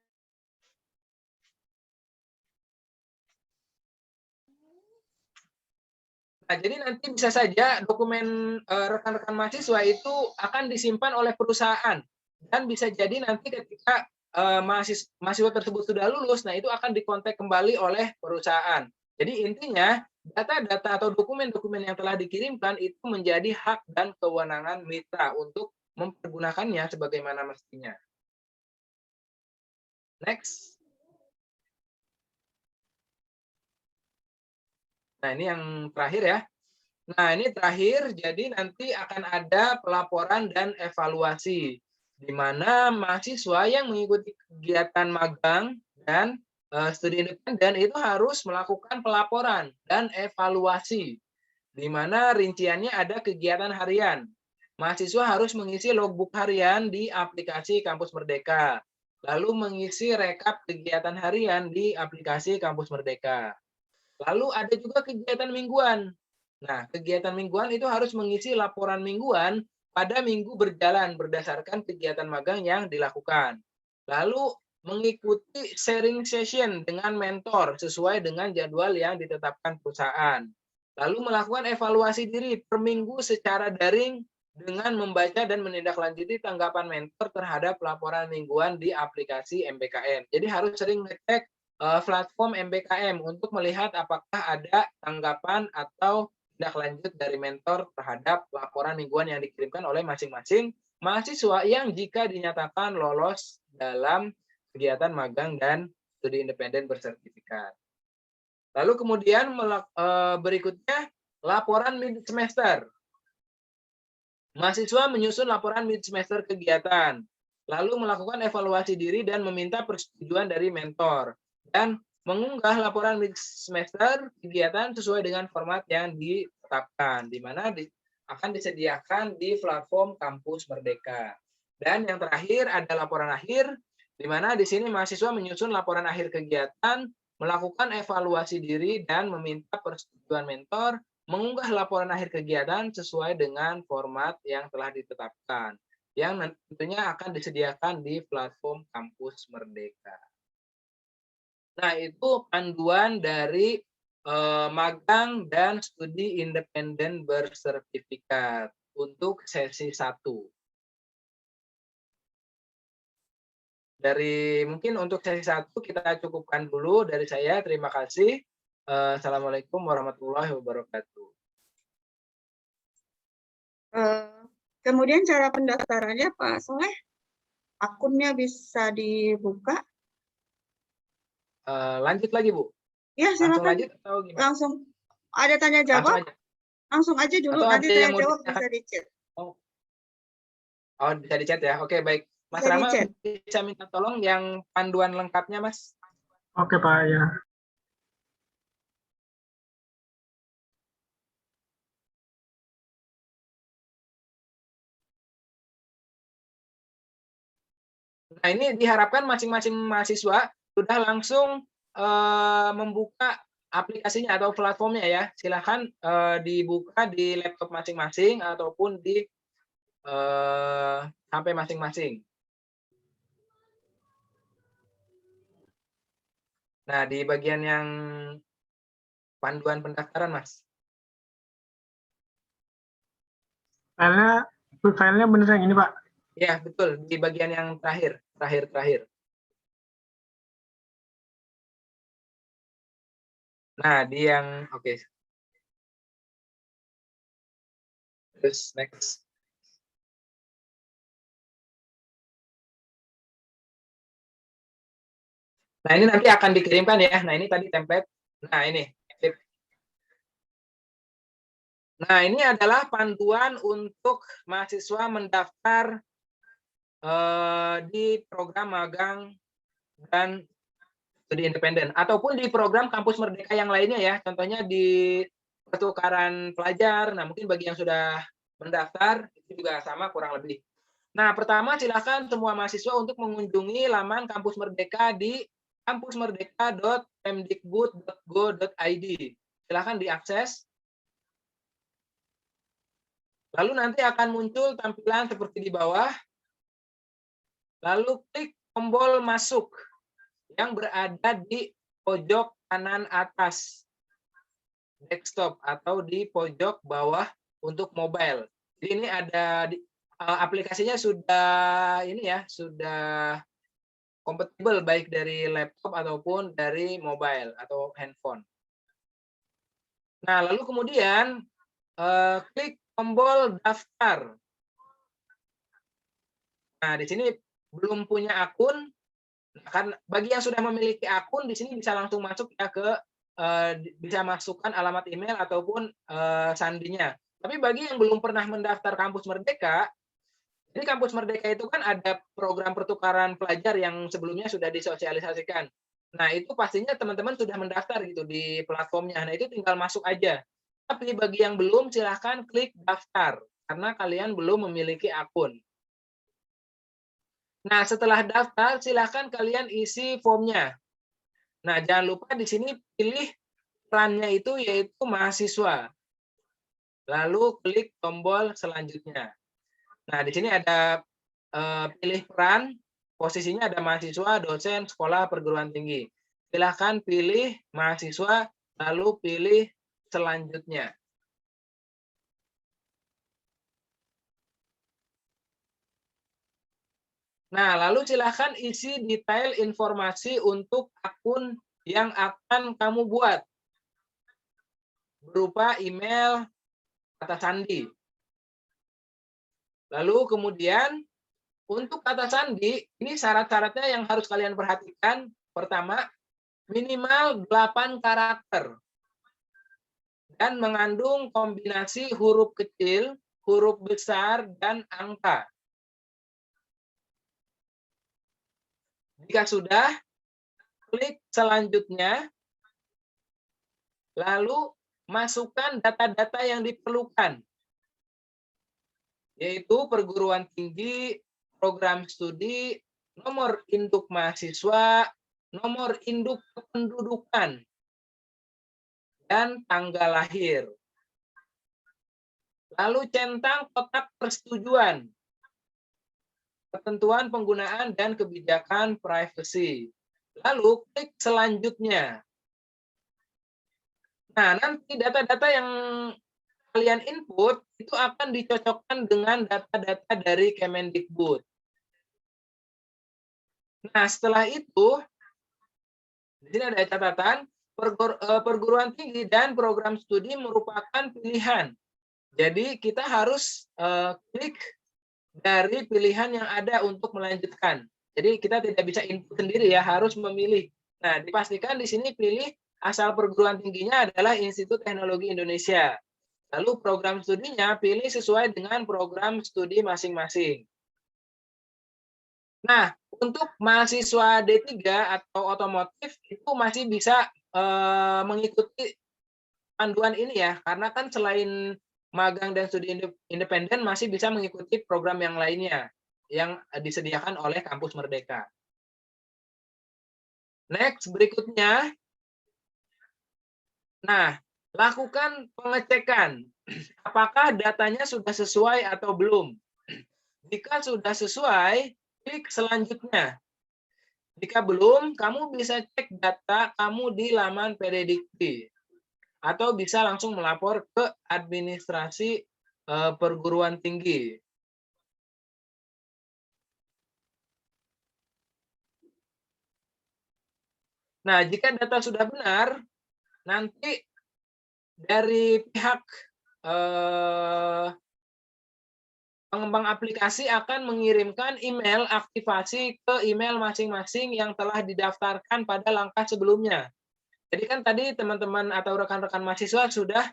Nah, jadi nanti bisa saja dokumen rekan-rekan mahasiswa itu akan disimpan oleh perusahaan dan bisa jadi nanti ketika mahasiswa tersebut sudah lulus, nah itu akan dikontak kembali oleh perusahaan. Jadi intinya data-data atau dokumen-dokumen yang telah dikirimkan itu menjadi hak dan kewenangan mitra untuk mempergunakannya sebagaimana mestinya. Next. Nah, ini yang terakhir ya. Nah, ini terakhir, jadi nanti akan ada pelaporan dan evaluasi, di mana mahasiswa yang mengikuti kegiatan magang dan studi independen itu harus melakukan pelaporan dan evaluasi, di mana rinciannya ada kegiatan harian. Mahasiswa harus mengisi logbook harian di aplikasi Kampus Merdeka, lalu mengisi rekap kegiatan harian di aplikasi Kampus Merdeka. Lalu ada juga kegiatan mingguan. Nah, kegiatan mingguan itu harus mengisi laporan mingguan pada minggu berjalan berdasarkan kegiatan magang yang dilakukan. Lalu mengikuti sharing session dengan mentor sesuai dengan jadwal yang ditetapkan perusahaan. Lalu melakukan evaluasi diri per minggu secara daring dengan membaca dan menindaklanjuti tanggapan mentor terhadap laporan mingguan di aplikasi MBKM. Jadi harus sering ngecek platform MBKM untuk melihat apakah ada tanggapan atau tindak lanjut dari mentor terhadap laporan mingguan yang dikirimkan oleh masing-masing mahasiswa yang jika dinyatakan lolos dalam kegiatan magang dan studi independen bersertifikat. Lalu kemudian berikutnya laporan mid semester. Mahasiswa menyusun laporan mid semester kegiatan, lalu melakukan evaluasi diri dan meminta persetujuan dari mentor, dan mengunggah laporan mid semester kegiatan sesuai dengan format yang ditetapkan, di mana akan disediakan di platform Kampus Merdeka. Dan yang terakhir ada laporan akhir, di mana di sini mahasiswa menyusun laporan akhir kegiatan, melakukan evaluasi diri dan meminta persetujuan mentor, mengunggah laporan akhir kegiatan sesuai dengan format yang telah ditetapkan, yang tentunya akan disediakan di platform Kampus Merdeka. Nah, itu panduan dari magang dan studi independen bersertifikat untuk sesi 1. Mungkin untuk sesi 1 kita cukupkan dulu dari saya. Terima kasih. Assalamualaikum warahmatullahi wabarakatuh.
Kemudian cara pendaftarannya Pak Soleh? akunnya bisa dibuka.
Lanjut lagi, Bu.
Ya,
Langsung
silakan.
lanjut atau gimana?
Langsung ada tanya
Langsung
jawab?
aja.
Langsung aja dulu,
Atau
nanti
ada yang
tanya
mau
jawab
ditanyakan?
bisa di chat.
Oh, bisa di chat ya. Oke, baik. Mas
Bisa di
Rama
chat.
bisa minta tolong yang panduan lengkapnya, Mas?
Oke Pak, ya.
Nah, ini diharapkan masing-masing mahasiswa sudah langsung membuka aplikasinya atau platformnya ya. Silahkan dibuka di laptop masing-masing ataupun di HP masing-masing. Nah, di bagian yang panduan pendaftaran, Mas.
Filenya bener yang ini Pak.
Ya, betul. Di bagian yang terakhir. Nah, di yang, oke. Terus, next. Nah, ini nanti akan dikirimkan ya. Nah, ini tadi template. Nah, ini. Nah, ini adalah panduan untuk mahasiswa mendaftar di program magang dan studi independen. Ataupun di program kampus merdeka yang lainnya ya. Contohnya di pertukaran pelajar. Nah, mungkin bagi yang sudah mendaftar, itu juga sama kurang lebih. Nah, pertama silakan semua mahasiswa untuk mengunjungi laman kampus merdeka di kampusmerdeka.kemdikbud.go.id. Silakan diakses. Lalu nanti akan muncul tampilan seperti di bawah. Lalu klik tombol masuk yang berada di pojok kanan atas desktop atau di pojok bawah untuk mobile. Jadi ini ada aplikasinya sudah sudah kompatibel baik dari laptop ataupun dari mobile atau handphone. Nah, lalu kemudian klik tombol daftar. Nah, di sini belum punya akun, kan bagi yang sudah memiliki akun di sini bisa langsung masuk ya ke bisa masukkan alamat email ataupun sandinya. Tapi bagi yang belum pernah mendaftar Kampus Merdeka, jadi Kampus Merdeka itu kan ada program pertukaran pelajar yang sebelumnya sudah disosialisasikan. Nah, itu pastinya teman-teman sudah mendaftar gitu di platformnya. Nah, itu tinggal masuk aja. Tapi bagi yang belum, silahkan klik daftar karena kalian belum memiliki akun. Nah, setelah daftar, silahkan kalian isi formnya. Nah, jangan lupa di sini pilih perannya itu yaitu mahasiswa. Lalu klik tombol selanjutnya. Nah, di sini ada pilih peran, posisinya ada mahasiswa, dosen, sekolah, perguruan tinggi. Silahkan pilih mahasiswa, lalu pilih selanjutnya. Nah, lalu silahkan isi detail informasi untuk akun yang akan kamu buat. Berupa email, kata sandi. Lalu kemudian, untuk kata sandi, ini syarat-syaratnya yang harus kalian perhatikan. Pertama, minimal 8 karakter. Dan mengandung kombinasi huruf kecil, huruf besar, dan angka. Jika sudah, klik selanjutnya, lalu masukkan data-data yang diperlukan, yaitu perguruan tinggi, program studi, nomor induk mahasiswa, nomor induk kependudukan, dan tanggal lahir. Lalu centang kotak persetujuan, ketentuan penggunaan dan kebijakan privasi. Lalu klik selanjutnya. Nah, nanti data-data yang kalian input itu akan dicocokkan dengan data-data dari Kemendikbud. Nah, setelah itu, di sini ada catatan, perguruan tinggi dan program studi merupakan pilihan. Jadi kita harus klik dari pilihan yang ada untuk melanjutkan. Jadi kita tidak bisa input sendiri ya, harus memilih. Nah, dipastikan di sini pilih asal perguruan tingginya adalah Institut Teknologi Indonesia. Lalu program studinya pilih sesuai dengan program studi masing-masing. Nah, untuk mahasiswa D3 atau otomotif itu masih bisa mengikuti panduan ini ya, karena kan selain magang dan studi independen masih bisa mengikuti program yang lainnya yang disediakan oleh Kampus Merdeka. Next, berikutnya. Nah, lakukan pengecekan. Apakah datanya sudah sesuai atau belum? Jika sudah sesuai, klik selanjutnya. Jika belum, kamu bisa cek data kamu di laman PDDikti. Atau bisa langsung melapor ke administrasi perguruan tinggi. Nah, jika data sudah benar, nanti dari pihak pengembang aplikasi akan mengirimkan email aktivasi ke email masing-masing yang telah didaftarkan pada langkah sebelumnya. Jadi kan tadi teman-teman atau rekan-rekan mahasiswa sudah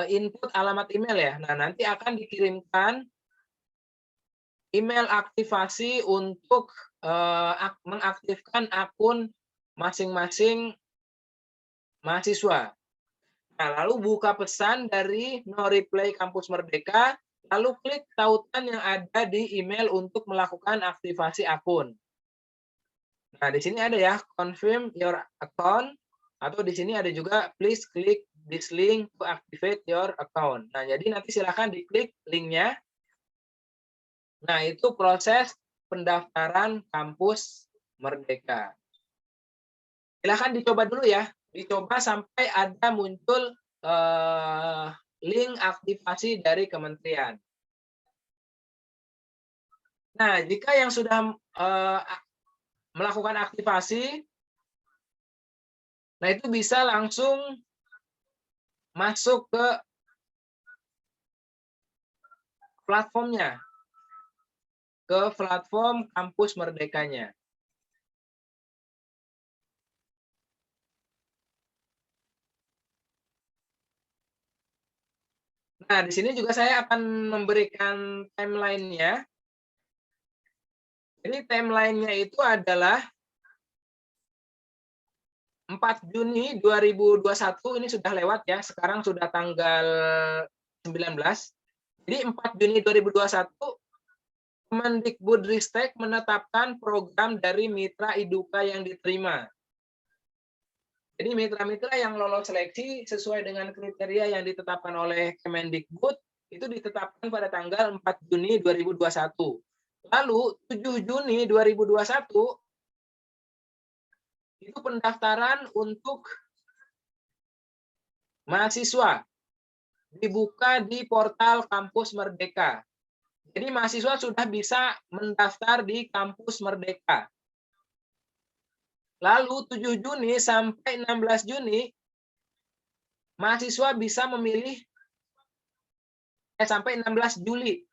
input alamat email ya. Nah, nanti akan dikirimkan email aktivasi untuk mengaktifkan akun masing-masing mahasiswa. Nah, lalu buka pesan dari No Reply Kampus Merdeka, lalu klik tautan yang ada di email untuk melakukan aktivasi akun. Nah, di sini ada ya, confirm your account, atau di sini ada juga please click this link to activate your account. Nah, jadi nanti silakan diklik linknya. Nah, itu proses pendaftaran Kampus Merdeka. Silakan dicoba dulu ya, dicoba sampai ada muncul link aktivasi dari kementerian. Nah, jika yang sudah melakukan aktivasi, nah itu bisa langsung masuk ke platformnya, ke platform Kampus Merdekanya. Nah, di sini juga saya akan memberikan timeline-nya. Jadi timeline-nya itu adalah 4 Juni 2021, ini sudah lewat ya, sekarang sudah tanggal 19. Jadi 4 Juni 2021, Kemendikbudristek menetapkan program dari Mitra Iduka yang diterima. Jadi mitra-mitra yang lolos seleksi sesuai dengan kriteria yang ditetapkan oleh Kemendikbud itu ditetapkan pada tanggal 4 Juni 2021. Lalu 7 Juni 2021 itu pendaftaran untuk mahasiswa dibuka di portal Kampus Merdeka. Jadi mahasiswa sudah bisa mendaftar di Kampus Merdeka. Lalu 7 Juni sampai 16 Juni, mahasiswa bisa memilih sampai 16 Juli.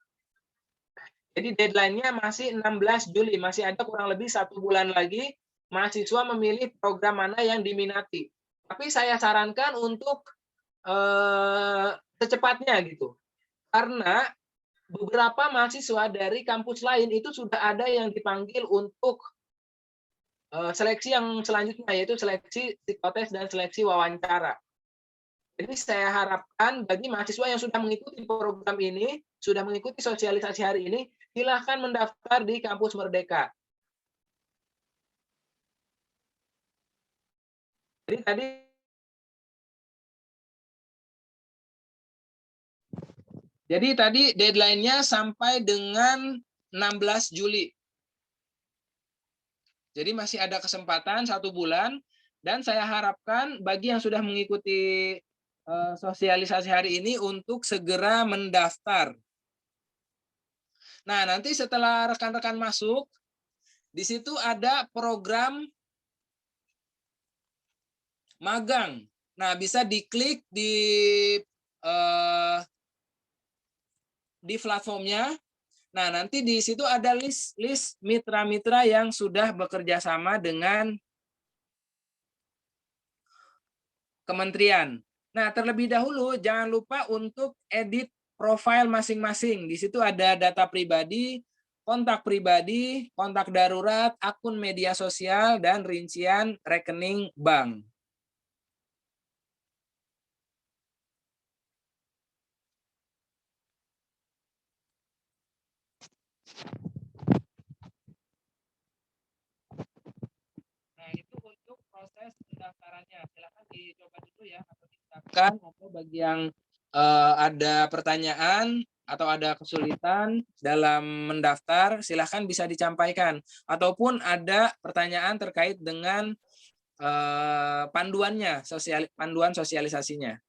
Jadi deadline-nya masih 16 Juli, masih ada kurang lebih 1 bulan lagi mahasiswa memilih program mana yang diminati. Tapi saya sarankan untuk secepatnya gitu. Karena beberapa mahasiswa dari kampus lain itu sudah ada yang dipanggil untuk seleksi yang selanjutnya, yaitu seleksi psikotes dan seleksi wawancara. Jadi saya harapkan bagi mahasiswa yang sudah mengikuti program ini, sudah mengikuti sosialisasi hari ini, silahkan mendaftar di Kampus Merdeka. Jadi tadi deadline-nya sampai dengan 16 Juli. Jadi masih ada kesempatan 1 bulan, dan saya harapkan bagi yang sudah mengikuti sosialisasi hari ini untuk segera mendaftar. Nah, nanti setelah rekan-rekan masuk, di situ ada program magang. Nah, bisa diklik di platformnya. Nah, nanti di situ ada list mitra-mitra yang sudah bekerja sama dengan kementerian. Nah, terlebih dahulu jangan lupa untuk edit profil masing-masing. Di situ ada data pribadi, kontak darurat, akun media sosial, dan rincian rekening bank. Nah, itu untuk proses pendaftarannya. Silakan dicoba dulu ya, atau disiapkan, atau bagi yang ada pertanyaan atau ada kesulitan dalam mendaftar, silahkan bisa disampaikan. Ataupun ada pertanyaan terkait dengan panduannya, panduan sosialisasinya.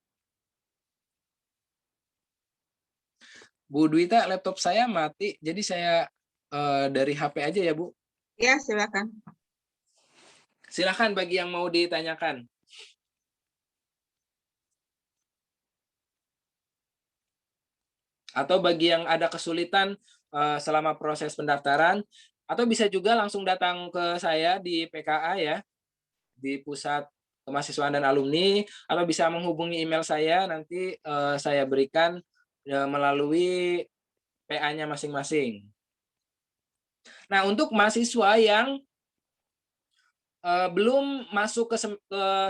Bu Dwita, laptop saya mati, jadi saya dari HP aja ya, Bu.
Ya, silakan.
Silakan bagi yang mau ditanyakan. Atau bagi yang ada kesulitan selama proses pendaftaran, atau bisa juga langsung datang ke saya di PKA ya, di Pusat Kemahasiswaan dan Alumni, atau bisa menghubungi email saya, nanti saya berikan melalui PA-nya masing-masing. Nah, untuk mahasiswa yang belum masuk ke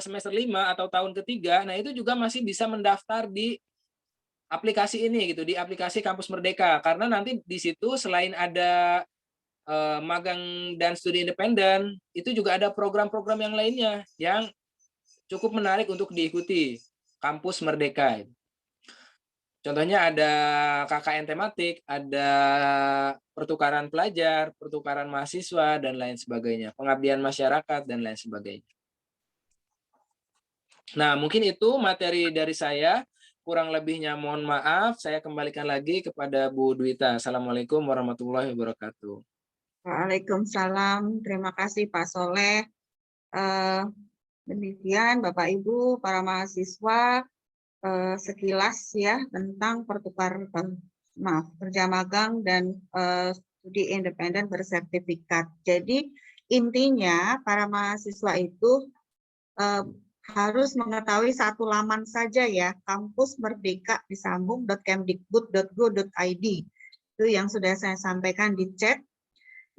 semester 5 atau tahun ketiga, nah itu juga masih bisa mendaftar di aplikasi ini gitu, di aplikasi Kampus Merdeka, karena nanti di situ selain ada magang dan studi independen, itu juga ada program-program yang lainnya yang cukup menarik untuk diikuti. Kampus Merdeka. Contohnya ada KKN tematik, ada pertukaran pelajar, pertukaran mahasiswa, dan lain sebagainya. Pengabdian masyarakat, dan lain sebagainya. Nah, mungkin itu materi dari saya. Kurang lebihnya mohon maaf. Saya kembalikan lagi kepada Bu Dwita. Assalamualaikum warahmatullahi wabarakatuh.
Waalaikumsalam. Terima kasih Pak Soleh. Demikian Bapak Ibu, para mahasiswa, sekilas ya tentang kerja magang dan studi independen bersertifikat. Jadi intinya para mahasiswa itu harus mengetahui satu laman saja ya, Kampus Merdeka disambung.kemdikbud.go.id. Itu yang sudah saya sampaikan di chat.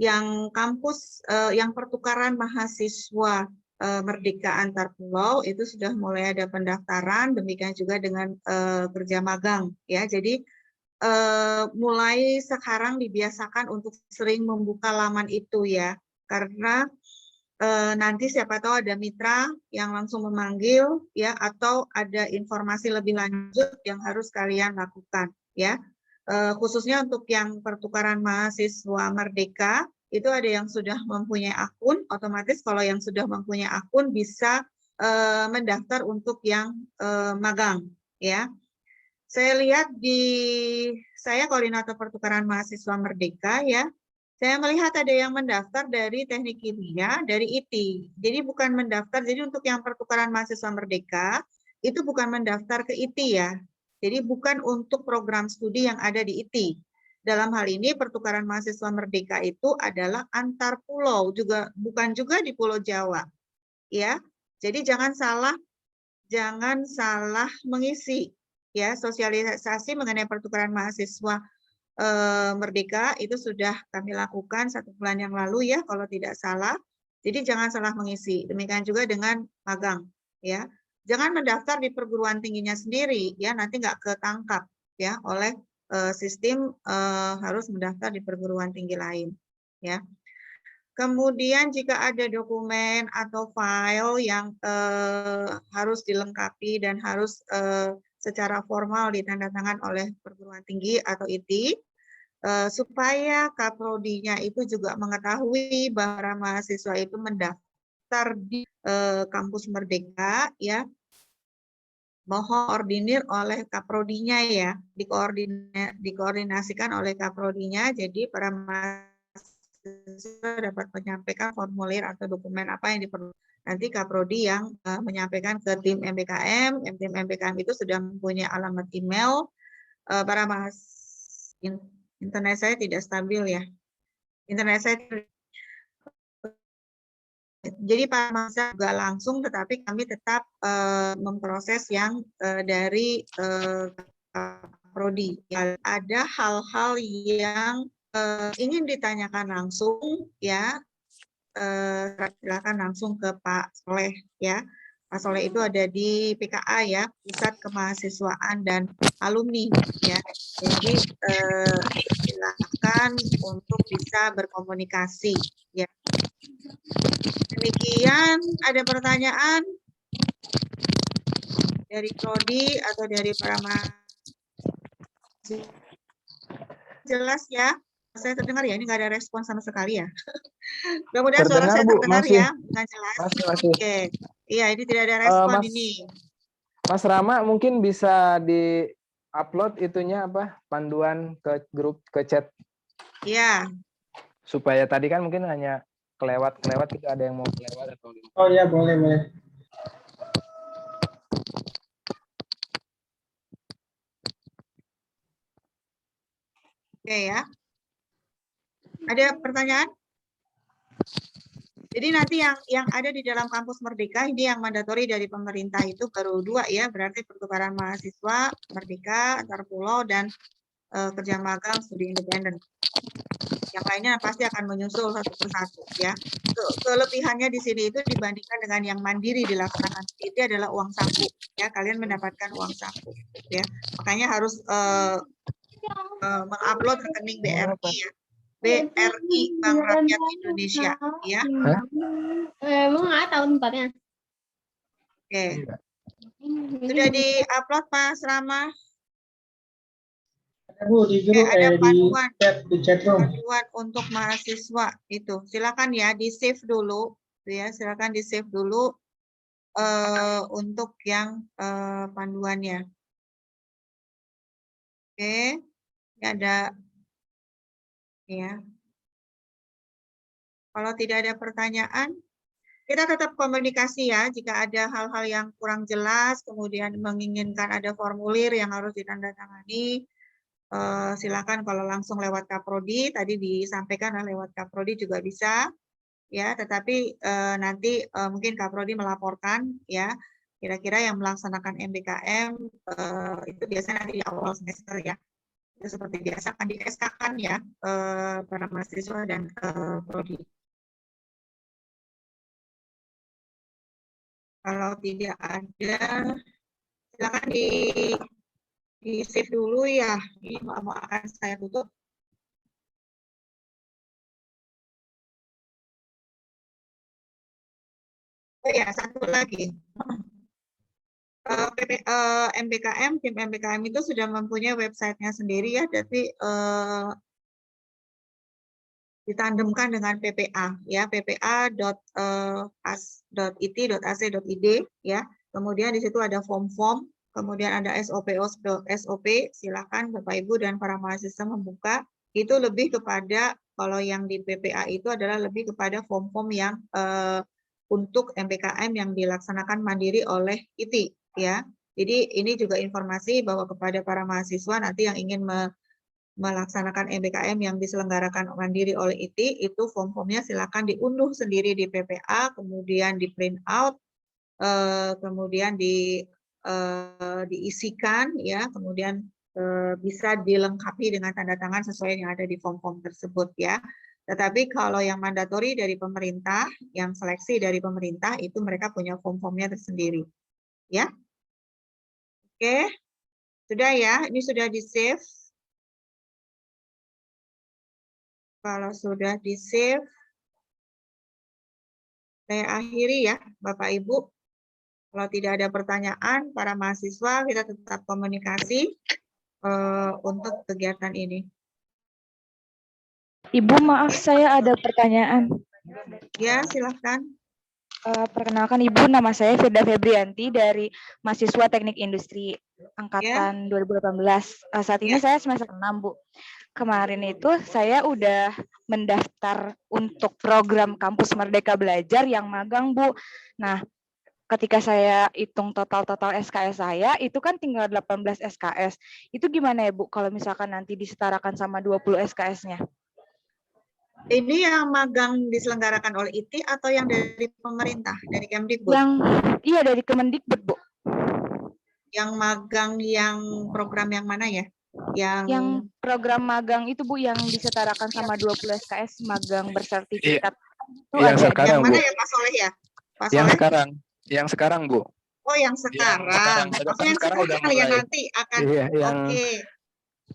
Yang kampus, yang pertukaran mahasiswa Merdeka antar pulau itu sudah mulai ada pendaftaran, demikian juga dengan kerja magang ya. Jadi mulai sekarang dibiasakan untuk sering membuka laman itu ya, karena nanti siapa tahu ada mitra yang langsung memanggil ya, atau ada informasi lebih lanjut yang harus kalian lakukan ya. Khususnya untuk yang pertukaran mahasiswa Merdeka, itu ada yang sudah mempunyai akun, otomatis kalau yang sudah mempunyai akun bisa mendaftar untuk yang magang ya. Saya lihat saya koordinator pertukaran mahasiswa Merdeka ya, saya melihat ada yang mendaftar dari teknik kimia, dari IT. Jadi bukan mendaftar, jadi untuk yang pertukaran mahasiswa Merdeka, itu bukan mendaftar ke IT ya. Jadi bukan untuk program studi yang ada di IT. Dalam hal ini pertukaran mahasiswa Merdeka itu adalah antar pulau, bukan juga di Pulau Jawa. Ya. Jadi jangan salah mengisi ya, sosialisasi mengenai pertukaran mahasiswa Merdeka itu sudah kami lakukan 1 bulan yang lalu ya, kalau tidak salah. Jadi jangan salah mengisi. Demikian juga dengan magang ya. Jangan mendaftar di perguruan tingginya sendiri ya, nanti nggak ketangkap ya oleh sistem, harus mendaftar di perguruan tinggi lain ya. Kemudian jika ada dokumen atau file yang harus dilengkapi dan harus secara formal ditandatangan oleh perguruan tinggi atau IT, supaya Kaprodinya itu juga mengetahui bahwa mahasiswa itu mendaftar di Kampus Merdeka ya, mohon koordinir oleh Kaprodinya ya, dikoordinasikan oleh Kaprodinya, jadi para mahasiswa dapat menyampaikan formulir atau dokumen apa yang diperlukan. Nanti Kaprodi yang menyampaikan ke tim MBKM, tim MBKM itu sudah mempunyai alamat email para mahasiswa Internet saya tidak stabil ya. Internet saya jadi Pak Masa juga langsung, tetapi kami tetap memproses yang dari Prodi. Ya, ada hal-hal yang ingin ditanyakan langsung, ya silakan langsung ke Pak Soleh ya. Pak Soleh itu ada di PKA ya, Pusat Kemahasiswaan dan Alumni ya. Jadi silakan untuk bisa berkomunikasi ya. Demikian, ada pertanyaan dari Prodi atau dari para mahasiswa? Jelas ya? Saya terdengar ya, ini nggak ada respon sama sekali ya. Mudah-mudahan suara saya terdengar ya, dengan jelas.
Masih.
Oke, iya ini tidak ada respon ini.
Mas Rama mungkin bisa di-upload itunya apa panduan ke grup, ke chat.
Iya.
Supaya tadi kan mungkin hanya kelewat kita ada yang mau kelewat atau.
Oh ya, boleh.
Oke ya. Ada pertanyaan? Jadi nanti yang ada di dalam kampus Merdeka ini yang mandatori dari pemerintah itu baru 2 ya, berarti pertukaran mahasiswa, Merdeka, antar pulau, dan kerja magang studi independen. Yang lainnya pasti akan menyusul satu persatu ya. Kelebihannya di sini itu dibandingkan dengan yang mandiri dilaksanakan itu adalah uang saku ya, kalian mendapatkan uang saku ya. Makanya harus mengupload rekening BRI ya. BRI Bank Rakyat Indonesia ya.
Emang nggak tahu tempatnya.
Oke. Sudah di-upload Pak Rama?
Bu, di grup,
ada panduan,
di chat room.
Panduan untuk mahasiswa itu. Silakan ya di-save dulu ya, silakan di-save dulu untuk yang panduannya. Oke. Ini ada ya. Kalau tidak ada pertanyaan, kita tetap komunikasi ya. Jika ada hal-hal yang kurang jelas, kemudian menginginkan ada formulir yang harus ditandatangani, silakan kalau langsung lewat Kaprodi, tadi disampaikan lewat Kaprodi juga bisa, ya. Tetapi nanti mungkin Kaprodi melaporkan, ya, kira-kira yang melaksanakan MBKM itu biasanya nanti di awal semester ya. Seperti biasa akan di-SK-kan ya para mahasiswa dan prodi. Kalau tidak ada, silakan di save dulu ya. Ini mau akan saya tutup. Oh ya, satu lagi. MBKM, tim MBKM itu sudah mempunyai websitenya sendiri ya, jadi ditandemkan dengan PPA ya, ppa.as.it.ac.id ya. Kemudian di situ ada form-form, kemudian ada SOP, silakan Bapak Ibu dan para mahasiswa membuka. Itu lebih kepada, kalau yang di PPA itu adalah lebih kepada form-form yang untuk MBKM yang dilaksanakan mandiri oleh ITI ya. Jadi ini juga informasi bahwa kepada para mahasiswa nanti yang ingin melaksanakan MBKM yang diselenggarakan mandiri oleh ITI, itu form-formnya silakan diunduh sendiri di PPA, kemudian di print out, kemudian diisikan ya, kemudian bisa dilengkapi dengan tanda tangan sesuai yang ada di form-form tersebut ya. Tetapi kalau yang mandatori dari pemerintah, yang seleksi dari pemerintah, itu mereka punya form-formnya tersendiri ya. Oke, sudah ya, ini sudah di-save. Kalau sudah di-save, saya akhiri ya, Bapak Ibu. Kalau tidak ada pertanyaan, para mahasiswa kita tetap komunikasi untuk kegiatan ini.
Ibu, maaf saya ada pertanyaan.
Ya, silahkan.
Perkenalkan Ibu, nama saya Firda Febrianti dari mahasiswa Teknik Industri angkatan 2018. Saat ini saya semester 6, Bu. Kemarin itu saya udah mendaftar untuk program Kampus Merdeka Belajar yang magang, Bu. Nah, ketika saya hitung total SKS saya, itu kan tinggal 18 SKS. Itu gimana ya Bu, kalau misalkan nanti disetarakan sama 20 SKS-nya?
Ini yang magang diselenggarakan oleh ITI atau yang dari pemerintah, dari Kemdikbud?
Iya, dari Kemendikbud, Bu.
Yang magang yang program yang mana ya?
Yang program magang itu Bu, yang disetarakan sama 20 SKS magang bersertifikat. Itu
Yang
ada
sekarang,
yang mana
Bu.
ya Pak Soleh ya? Pak
Yang
Soleh?
sekarang, Bu.
Oh, yang sekarang.
Sedangkan
Yang
sekarang udah
sekarang yang
mulai.
nanti akan.
Iya, yang
Oke.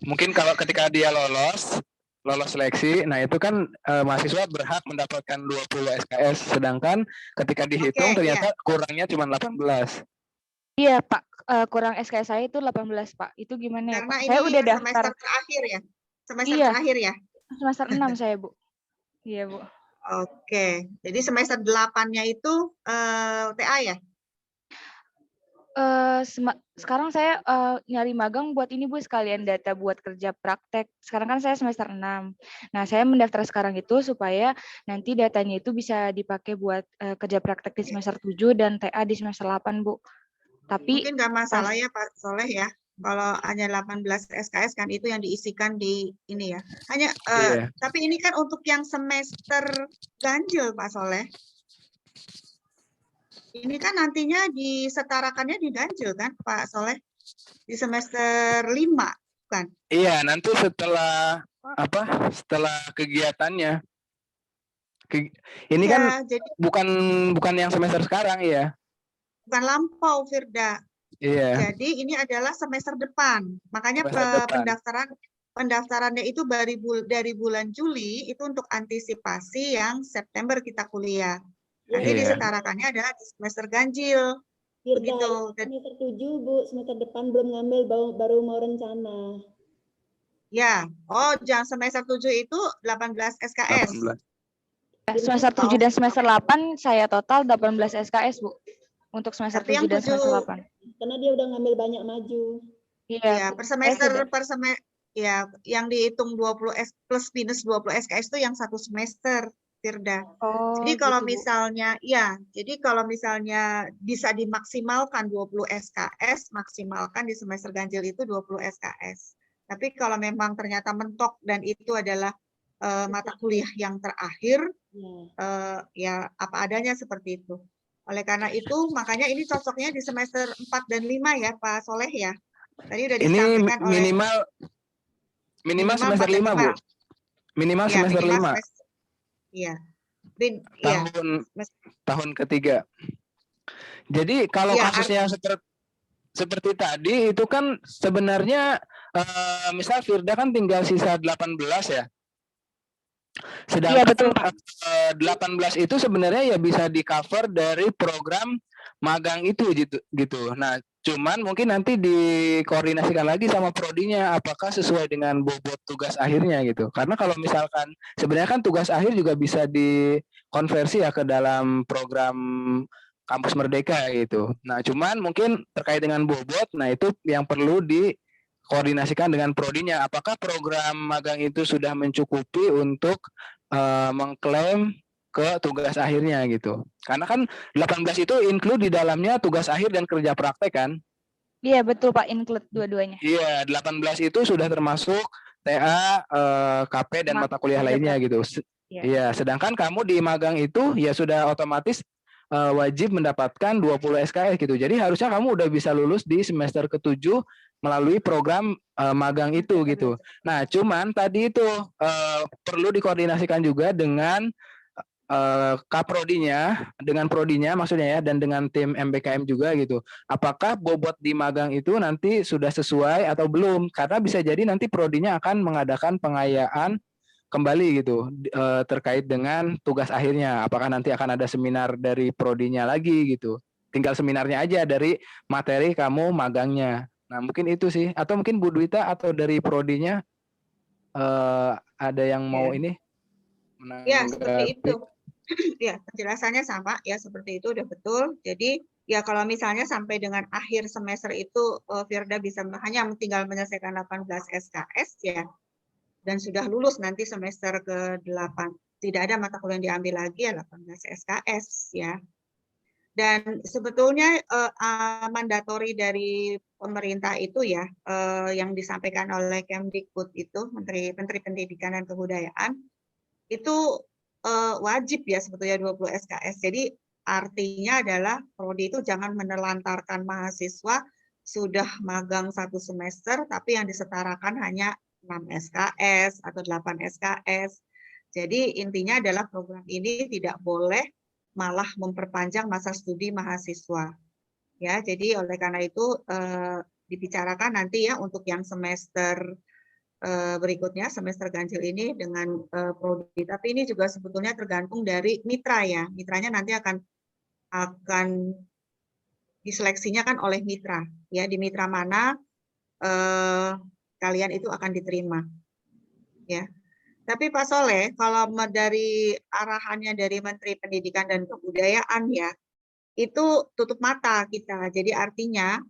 mungkin kalau ketika dia lolos seleksi, nah itu kan mahasiswa berhak mendapatkan 20 SKS, sedangkan ketika dihitung ternyata kurangnya cuma 18.
Iya, Pak. Kurang SKS saya itu 18, Pak. Itu gimana ya,
Karena
Pak?
ini
Saya udah daftar.
semester terakhir ya? Semester
Iya.
terakhir ya?
Semester 6 saya, Bu. Iya, Bu.
Oke. Jadi semester 8-nya itu TA ya?
Sekarang saya nyari magang buat ini Bu, sekalian data buat kerja praktek. Sekarang kan saya semester 6. Nah, saya mendaftar sekarang itu supaya nanti datanya itu bisa dipakai buat kerja praktek di semester 7 dan TA di semester 8, Bu. Tapi
mungkin nggak masalah ya Pak Soleh ya. Kalau hanya 18 SKS kan itu yang diisikan di ini ya. Hanya tapi ini kan untuk yang semester ganjil Pak Soleh. Ini kan nantinya disetarakannya di ganjil kan Pak Soleh? Di semester 5 kan?
Iya, nanti setelah setelah kegiatannya. Ini
ya,
kan
jadi,
bukan yang semester sekarang ya.
Bukan lampau Firda.
Iya.
Jadi ini adalah semester depan. Makanya pendaftarannya itu dari bulan Juli itu untuk antisipasi yang September kita kuliah. Nanti disetarakannya adalah di semester ganjil. Begitu.
Semester 7 Bu, semester depan belum ngambil, baru mau rencana.
Ya. Oh, jangan semester 7 itu 18 SKS.
18. Semester 7 dan semester 8 saya total 18 SKS, Bu. Untuk semester 7 dan semester 8.
Karena dia udah ngambil banyak maju.
Iya, per semester ya, yang dihitung 20 plus minus 20 SKS itu yang satu semester, Firda. Jadi kalau misalnya jadi kalau misalnya bisa dimaksimalkan 20 SKS, maksimalkan di semester ganjil itu 20 SKS. Tapi kalau memang ternyata mentok dan itu adalah mata kuliah yang terakhir, ya apa adanya seperti itu. Oleh karena itu, makanya ini cocoknya di semester 4 dan 5 ya, Pak Soleh ya. Tadi udah disampaikan
oleh minimal semester 5, Bu. Minimal semester 5.
Iya.
Tahun ketiga. Jadi kalau kasusnya seperti tadi itu kan sebenarnya misal Firda kan tinggal sisa 18 ya. Sedangkan 18 itu sebenarnya ya bisa di-cover dari program magang itu gitu. Nah, cuman mungkin nanti dikoordinasikan lagi sama prodinya apakah sesuai dengan bobot tugas akhirnya gitu. Karena kalau misalkan sebenarnya kan tugas akhir juga bisa dikonversi ya ke dalam program Kampus Merdeka gitu. Nah, cuman mungkin terkait dengan bobot, nah itu yang perlu koordinasikan dengan prodinya. Apakah program magang itu sudah mencukupi untuk mengklaim ke tugas akhirnya gitu. Karena kan 18 itu include di dalamnya tugas akhir dan kerja praktek kan?
Iya betul Pak, include dua-duanya.
Iya, 18 itu sudah termasuk TA, KP dan mata kuliah lainnya gitu. Iya, sedangkan kamu di magang itu ya sudah otomatis wajib mendapatkan 20 SKS gitu. Jadi harusnya kamu udah bisa lulus di semester ke-7 melalui program magang itu gitu. Nah, cuman tadi itu perlu dikoordinasikan juga dengan kaprodinya, dengan prodinya maksudnya ya, dan dengan tim MBKM juga gitu. Apakah bobot di magang itu nanti sudah sesuai atau belum? Karena bisa jadi nanti prodinya akan mengadakan pengayaan kembali gitu terkait dengan tugas akhirnya. Apakah nanti akan ada seminar dari prodinya lagi gitu. Tinggal seminarnya aja dari materi kamu magangnya. Nah, mungkin itu sih. Atau mungkin Bu Dwita atau dari prodinya ada yang mau ini?
Ya, seperti itu. Ya, penjelasannya sama ya, seperti itu udah betul. Jadi ya kalau misalnya sampai dengan akhir semester itu Firda bisa hanya tinggal menyelesaikan 18 SKS ya, dan sudah lulus nanti semester ke-8. Tidak ada mata kuliah yang diambil lagi ya 18 SKS ya. Dan sebetulnya mandatori dari pemerintah itu ya, yang disampaikan oleh Kemdikbud itu, Menteri Pendidikan dan Kebudayaan, itu wajib ya sebetulnya 20 SKS. Jadi artinya adalah prodi itu jangan menelantarkan mahasiswa sudah magang 1 semester, tapi yang disetarakan hanya 6 SKS atau 8 SKS. Jadi intinya adalah program ini tidak boleh malah memperpanjang masa studi mahasiswa. Ya, jadi oleh karena itu dibicarakan nanti ya untuk yang semester berikutnya, semester ganjil ini dengan prodi. Tapi ini juga sebetulnya tergantung dari mitra ya. Mitranya nanti akan diseleksinya kan oleh mitra. Ya, di mitra mana kalian itu akan diterima. Ya. Tapi Pak Soleh, kalau dari arahannya dari Menteri Pendidikan dan Kebudayaan ya, itu tutup mata kita. Jadi artinya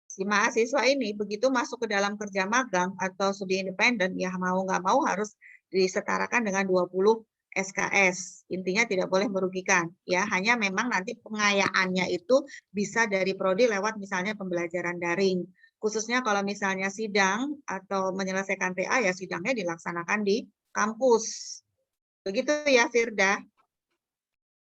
si mahasiswa ini begitu masuk ke dalam kerja magang atau studi independen, ya mau nggak mau harus disetarakan dengan 20 SKS. Intinya tidak boleh merugikan. Ya, hanya memang nanti pengayaannya itu bisa dari prodi lewat misalnya pembelajaran daring. Khususnya kalau misalnya sidang atau menyelesaikan TA, ya sidangnya dilaksanakan di kampus. Begitu ya, Firda.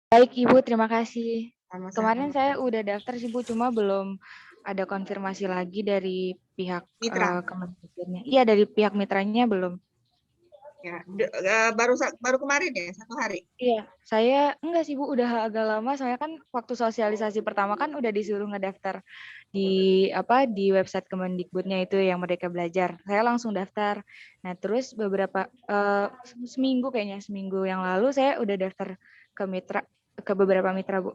Baik, Ibu. Terima kasih.
Sama-sama.
Kemarin saya udah daftar sih, Bu. Cuma belum ada konfirmasi lagi dari pihak Kemendikbudnya. Iya, dari pihak mitranya belum.
Ya, baru kemarin ya, 1 hari.
Iya, saya enggak sih Bu, udah agak lama. Saya kan waktu sosialisasi pertama kan udah disuruh ngedaftar di website Kemendikbudnya itu yang Merdeka Belajar. Saya langsung daftar. Nah, terus seminggu yang lalu saya udah daftar ke beberapa mitra, Bu.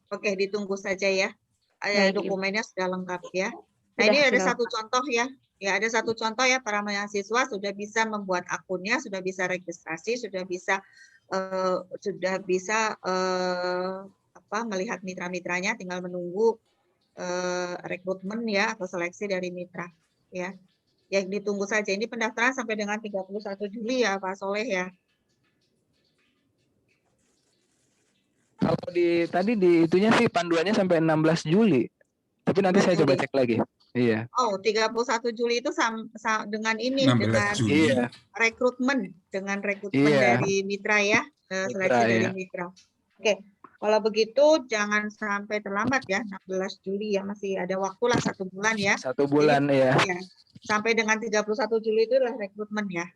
Oke, ditunggu saja ya. Dokumennya sudah lengkap ya. Nah,
Sudah,
ini ada
sudah.
satu contoh ya. Ya, ada satu contoh ya, para mahasiswa sudah bisa membuat akunnya, sudah bisa registrasi, sudah bisa melihat mitra-mitranya, tinggal menunggu rekrutmen ya atau seleksi dari mitra ya. Ya, ditunggu saja. Ini pendaftaran sampai dengan 31 Juli ya, Pak Soleh ya.
Kalau tadi di itunya sih panduannya sampai 16 Juli. Tapi nanti saya coba cek lagi. Iya.
Oh, 31 Juli itu dengan ini, dengan rekrutmen, dari mitra ya, seleksi dari mitra. Oke, kalau begitu jangan sampai terlambat ya, 16 Juli ya, masih ada waktu lah 1 bulan ya.
1 bulan.
Jadi,
ya.
Sampai dengan 31 Juli itu adalah rekrutmen ya,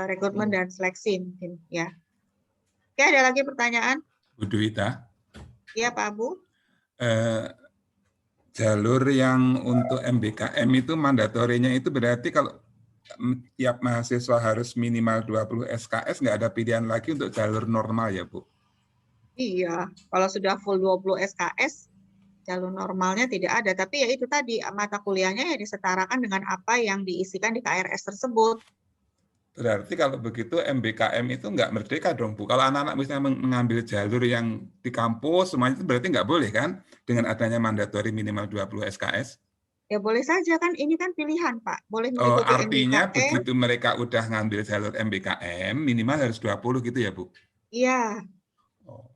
rekrutmen dan seleksi mungkin ya. Oke, ada lagi pertanyaan?
Bu Dwita.
Iya, Pak Abu.
Jalur yang untuk MBKM itu mandatorinya itu berarti kalau tiap mahasiswa harus minimal 20 SKS, nggak ada pilihan lagi untuk jalur normal ya, Bu?
Iya, kalau sudah full 20 SKS, jalur normalnya tidak ada. Tapi ya itu tadi, mata kuliahnya ya disetarakan dengan apa yang diisikan di KRS tersebut.
Berarti kalau begitu MBKM itu nggak merdeka dong, Bu. Kalau anak-anak misalnya mengambil jalur yang di kampus, semuanya itu berarti nggak boleh kan? Dengan adanya mandatori minimal 20 SKS?
Ya boleh saja kan, ini kan pilihan Pak. Boleh
MBKM.
mengikuti
Artinya
MBKM.
Begitu mereka udah ngambil jalur MBKM, minimal harus 20 gitu ya, Bu?
Iya.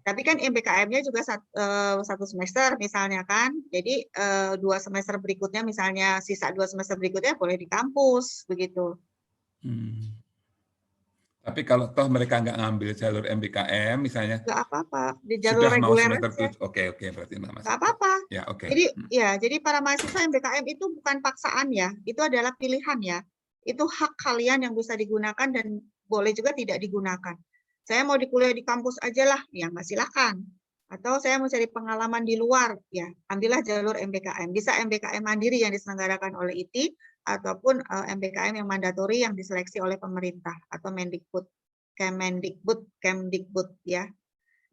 Tapi kan MBKM-nya juga 1 semester misalnya kan. Jadi 2 semester berikutnya misalnya, sisa 2 semester berikutnya boleh di kampus, begitu.
Tapi kalau toh mereka nggak ngambil jalur MBKM, misalnya
nggak apa-apa, di jalur reguler aja.
Oke, berarti nggak masalah.
Nggak apa-apa.
Ya, oke.
Jadi para mahasiswa MBKM itu bukan paksaan ya, itu adalah pilihan ya. Itu hak kalian yang bisa digunakan dan boleh juga tidak digunakan. Saya mau kuliah di kampus aja lah, ya nggak silakan. Atau saya mau cari pengalaman di luar, ya ambillah jalur MBKM. Bisa MBKM mandiri yang diselenggarakan oleh ITI, ataupun MBKM yang mandatori yang diseleksi oleh pemerintah atau Kemdikbud ya.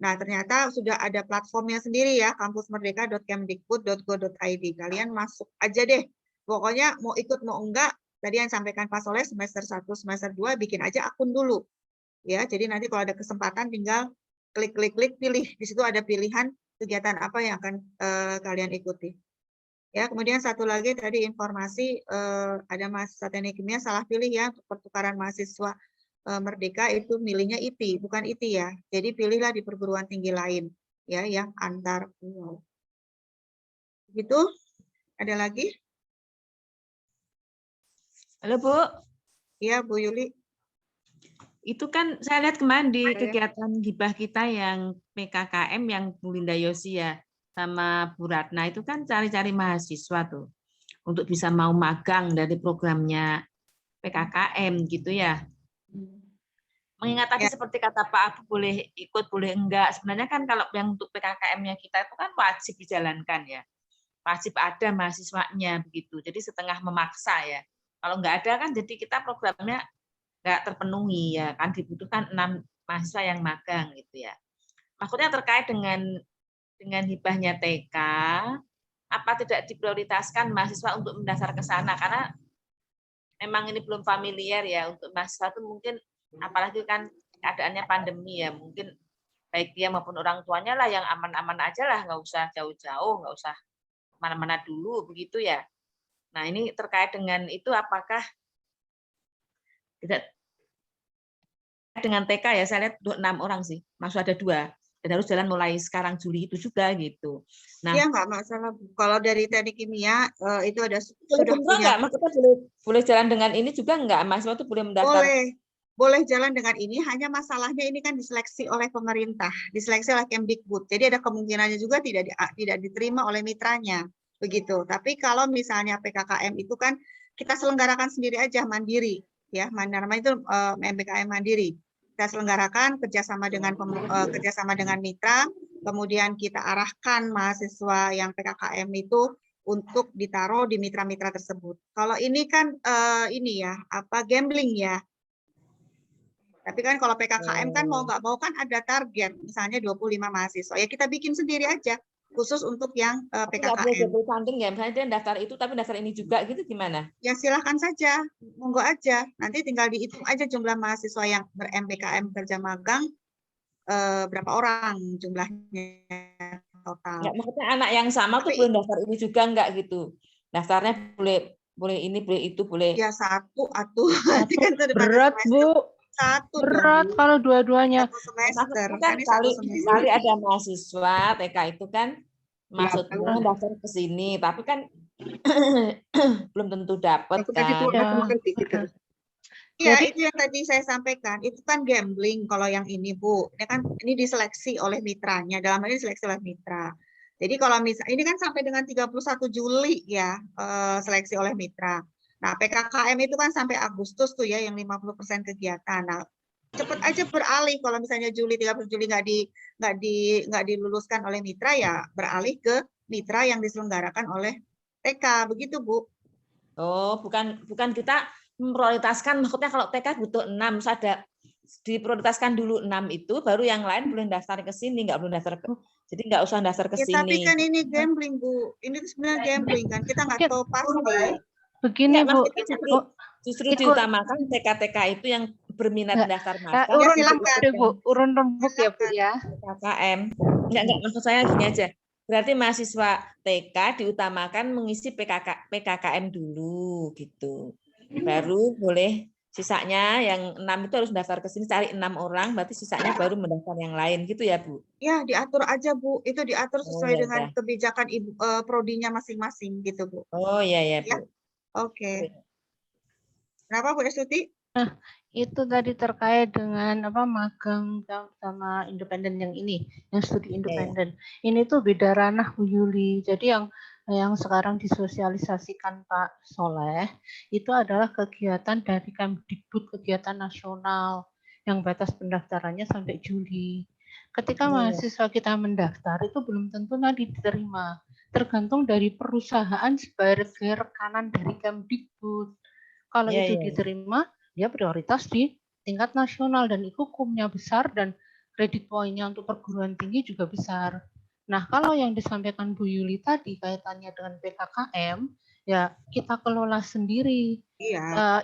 Nah, ternyata sudah ada platformnya sendiri ya, kampusmerdeka.kemdikbud.go.id. Kalian masuk aja deh. Pokoknya mau ikut mau enggak, tadi yang sampaikan Pak Soleh semester 1, semester 2 bikin aja akun dulu. Ya, jadi nanti kalau ada kesempatan tinggal klik pilih. Di situ ada pilihan kegiatan apa yang akan kalian ikuti. Ya, kemudian satu lagi tadi informasi ada mahasiswa teknik kimia salah pilih ya, untuk pertukaran mahasiswa Merdeka itu milihnya ITI, bukan ITI ya. Jadi pilihlah di perguruan tinggi lain ya yang antar pulau. Gitu. Ada lagi?
Halo Bu.
Iya Bu Yuli.
Itu kan saya lihat kemarin di kegiatan gibah kita yang PKKM yang Bu Linda Yosia sama Bu Ratna itu kan cari-cari mahasiswa tuh untuk bisa mau magang dari programnya PKKM gitu ya. Mengingat tadi seperti kata Pak Abu boleh ikut boleh enggak, sebenarnya kan kalau yang untuk PKKM-nya kita itu kan wajib dijalankan ya. Wajib ada mahasiswanya begitu. Jadi setengah memaksa ya. Kalau enggak ada kan jadi kita programnya nggak terpenuhi ya kan, dibutuhkan 6 mahasiswa yang magang gitu ya. Maksudnya terkait dengan hibahnya TK, apa tidak diprioritaskan mahasiswa untuk mendaftar ke sana karena memang ini belum familiar ya untuk mahasiswa itu mungkin apalagi kan keadaannya pandemi ya, mungkin baik dia maupun orang tuanya lah yang aman-aman aja lah, nggak usah jauh-jauh, nggak usah mana-mana dulu begitu ya. Nah ini terkait dengan itu apakah tidak dengan TK ya, saya lihat 6 orang sih, masuk ada 2 dan harus jalan mulai sekarang Juli itu juga gitu. Nah,
ya nggak masalah Bu. Kalau dari teknik kimia itu ada
sudah
punya.
Enggak, maksudnya boleh jalan dengan ini juga enggak? Mahasiswa itu boleh mendaftar?
Boleh jalan dengan ini, hanya masalahnya ini kan diseleksi oleh pemerintah, diseleksi oleh Kemdikbud. Jadi ada kemungkinannya juga tidak diterima oleh mitranya, begitu. Tapi kalau misalnya PKKM itu kan kita selenggarakan sendiri aja mandiri, ya, namanya itu MBKM mandiri. Kita selenggarakan kerjasama dengan mitra, kemudian kita arahkan mahasiswa yang PKKM itu untuk ditaruh di mitra-mitra tersebut. Kalau ini kan ini ya, gambling ya. Tapi kan kalau PKKM kan mau nggak mau kan ada target, misalnya 25 mahasiswa. Ya kita bikin sendiri aja, khusus untuk yang PKKM.
Nggak boleh tanding ya, misalnya dia daftar itu tapi daftar ini juga gitu gimana?
Ya silahkan saja, monggo aja. Nanti tinggal dihitung aja jumlah mahasiswa yang ber-MPKM kerja magang, berapa orang jumlahnya total.
Nggak, maksudnya anak yang sama tuh boleh daftar ini juga nggak gitu? Daftarnya boleh ini, boleh itu, boleh.
Ya satu atuh.
Berat Bu. Berat kalau dua-duanya.
Semester.
Kan kali ada mahasiswa TK itu kan maksudnya daftar ke sini, tapi kan belum tentu dapat kan.
Iya, itu yang tadi saya sampaikan. Itu kan gambling kalau yang ini, Bu. Ini diseleksi oleh mitranya. Dalam hal ini diseleksi oleh mitra. Jadi kalau misalnya ini kan sampai dengan 31 Juli ya, seleksi oleh mitra. Nah, PKKM itu kan sampai Agustus tuh ya, yang 50% kegiatan. Nah, cepet aja beralih kalau misalnya 30 Juli nggak diluluskan oleh mitra ya, beralih ke mitra yang diselenggarakan oleh TK, begitu Bu.
Oh, bukan kita memprioritaskan, maksudnya kalau TK butuh 6, ada diprioritaskan dulu 6 itu, baru yang lain boleh daftar ke sini, nggak boleh daftar ke, jadi nggak usah daftar ke sini.
Tapi kan ini gambling Bu, ini sebenarnya gambling kan, kita nggak tahu pasti.
Begini Bu,
justru diutamakan TK-TK itu yang berminat daftar magang.
Urun rembuk ya Bu ya.
PKKM. Enggak, maksud saya gini aja. Berarti mahasiswa TK diutamakan mengisi PKKM dulu gitu. Baru boleh sisanya yang 6 itu harus daftar ke sini, cari 6 orang, berarti sisanya baru mendaftar yang lain gitu ya Bu?
Ya, diatur aja Bu. Itu diatur sesuai dengan kebijakan prodinya masing-masing gitu Bu.
Oh iya ya Bu.
Oke. Kenapa Bu Estuti?
Nah, itu tadi terkait dengan magang sama independen yang ini, yang studi independen. Ini tuh beda ranah Bu Yuli. Jadi yang sekarang disosialisasikan Pak Soleh itu adalah kegiatan dari Kemdikbud, kegiatan nasional yang batas pendaftarannya sampai Juli. Ketika mahasiswa kita mendaftar itu belum tentu nanti diterima. Tergantung dari perusahaan sebagai rekanan dari Kemdikbud. Kalau itu diterima, dia prioritas di tingkat nasional dan itu hukumnya besar dan kredit poinnya untuk perguruan tinggi juga besar. Nah, kalau yang disampaikan Bu Yuli tadi kaitannya dengan PKKM, ya kita kelola sendiri.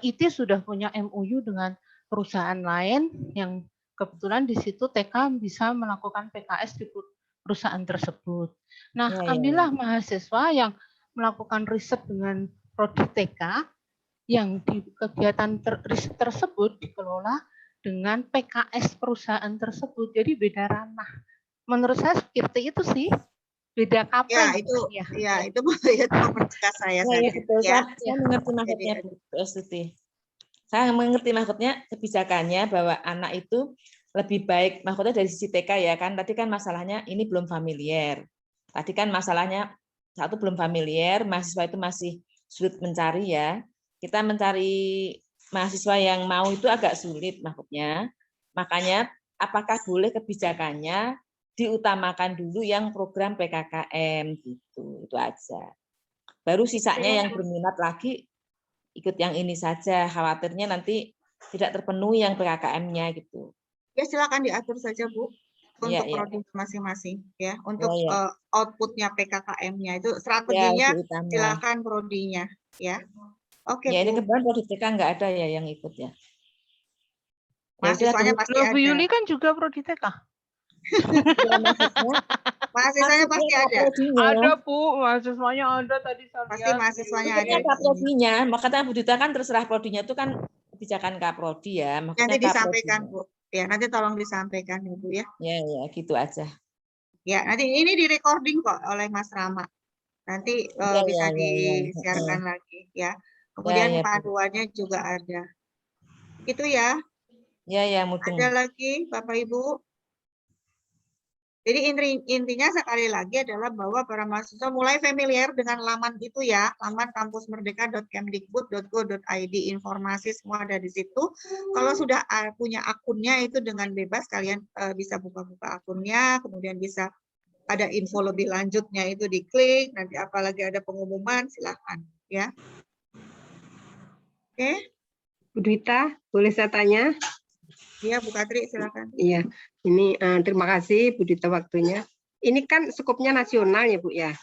IT sudah punya MOU dengan perusahaan lain yang kebetulan di situ TK bisa melakukan PKS di perusahaan tersebut. Nah, ambillah mahasiswa yang melakukan riset dengan prodi TK yang di kegiatan riset tersebut dikelola dengan PKS perusahaan tersebut. Jadi beda ranah. menurut saya seperti itu sih. Beda
Ya,
kaprah.
itu itu mempertegas saya
Ya,
saja.
betul.
Ya.
Saya mengerti maksudnya, Bu Astuti. Saya mengerti maksudnya kebijakannya bahwa anak itu lebih baik, maksudnya dari sisi TK ya kan. Tadi kan masalahnya ini belum familiar. Tadi kan masalahnya satu belum familiar, mahasiswa itu masih sulit mencari ya. Kita mencari mahasiswa yang mau itu agak sulit maksudnya. Makanya apakah boleh kebijakannya diutamakan dulu yang program PKKM gitu, itu aja. Baru sisanya yang berminat lagi ikut yang ini saja. Khawatirnya nanti tidak terpenuhi yang PKKM-nya gitu.
Ya silakan diatur saja Bu untuk
Ya.
prodi masing-masing ya. Untuk
Ya.
Outputnya PKKM-nya itu strateginya
Ya,
silakan prodinya ya. Oke
ya,
Bu.
ini kebetulan prodi TK nggak ada ya yang ikut ya.
Mahasiswanya pasti ada.
Bu Yuli kan juga prodi TK.
Mahasiswanya pasti ada.
Ada Bu, mahasiswanya ada tadi saya
Pasti
lihat.
mahasiswanya ada.
Kaprodinya, makanya Bu Dita kan terserah prodinya itu kan kebijakan Kaprodi ya.
Nanti disampaikan Bu. Ya, nanti tolong disampaikan Bu ya.
Ya, gitu aja.
Ya, nanti ini di recording kok oleh Mas Rama. Nanti bisa disiarkan lagi ya. Kemudian panduannya juga ada. Itu ya.
Ya, mutung.
Ada lagi Bapak Ibu. Jadi intinya sekali lagi adalah bahwa para mahasiswa mulai familiar dengan laman itu ya, laman kampusmerdeka.kemdikbud.go.id, informasi semua ada di situ. Kalau sudah punya akunnya itu dengan bebas kalian bisa buka-buka akunnya, kemudian bisa ada info lebih lanjutnya itu diklik, nanti apalagi ada pengumuman silakan ya. Oke.
Bu Dwita, boleh saya tanya?
Iya, Bu Katri, silakan.
Iya, ini terima kasih Bu Dita waktunya. Ini kan skopnya nasional ya Bu ya?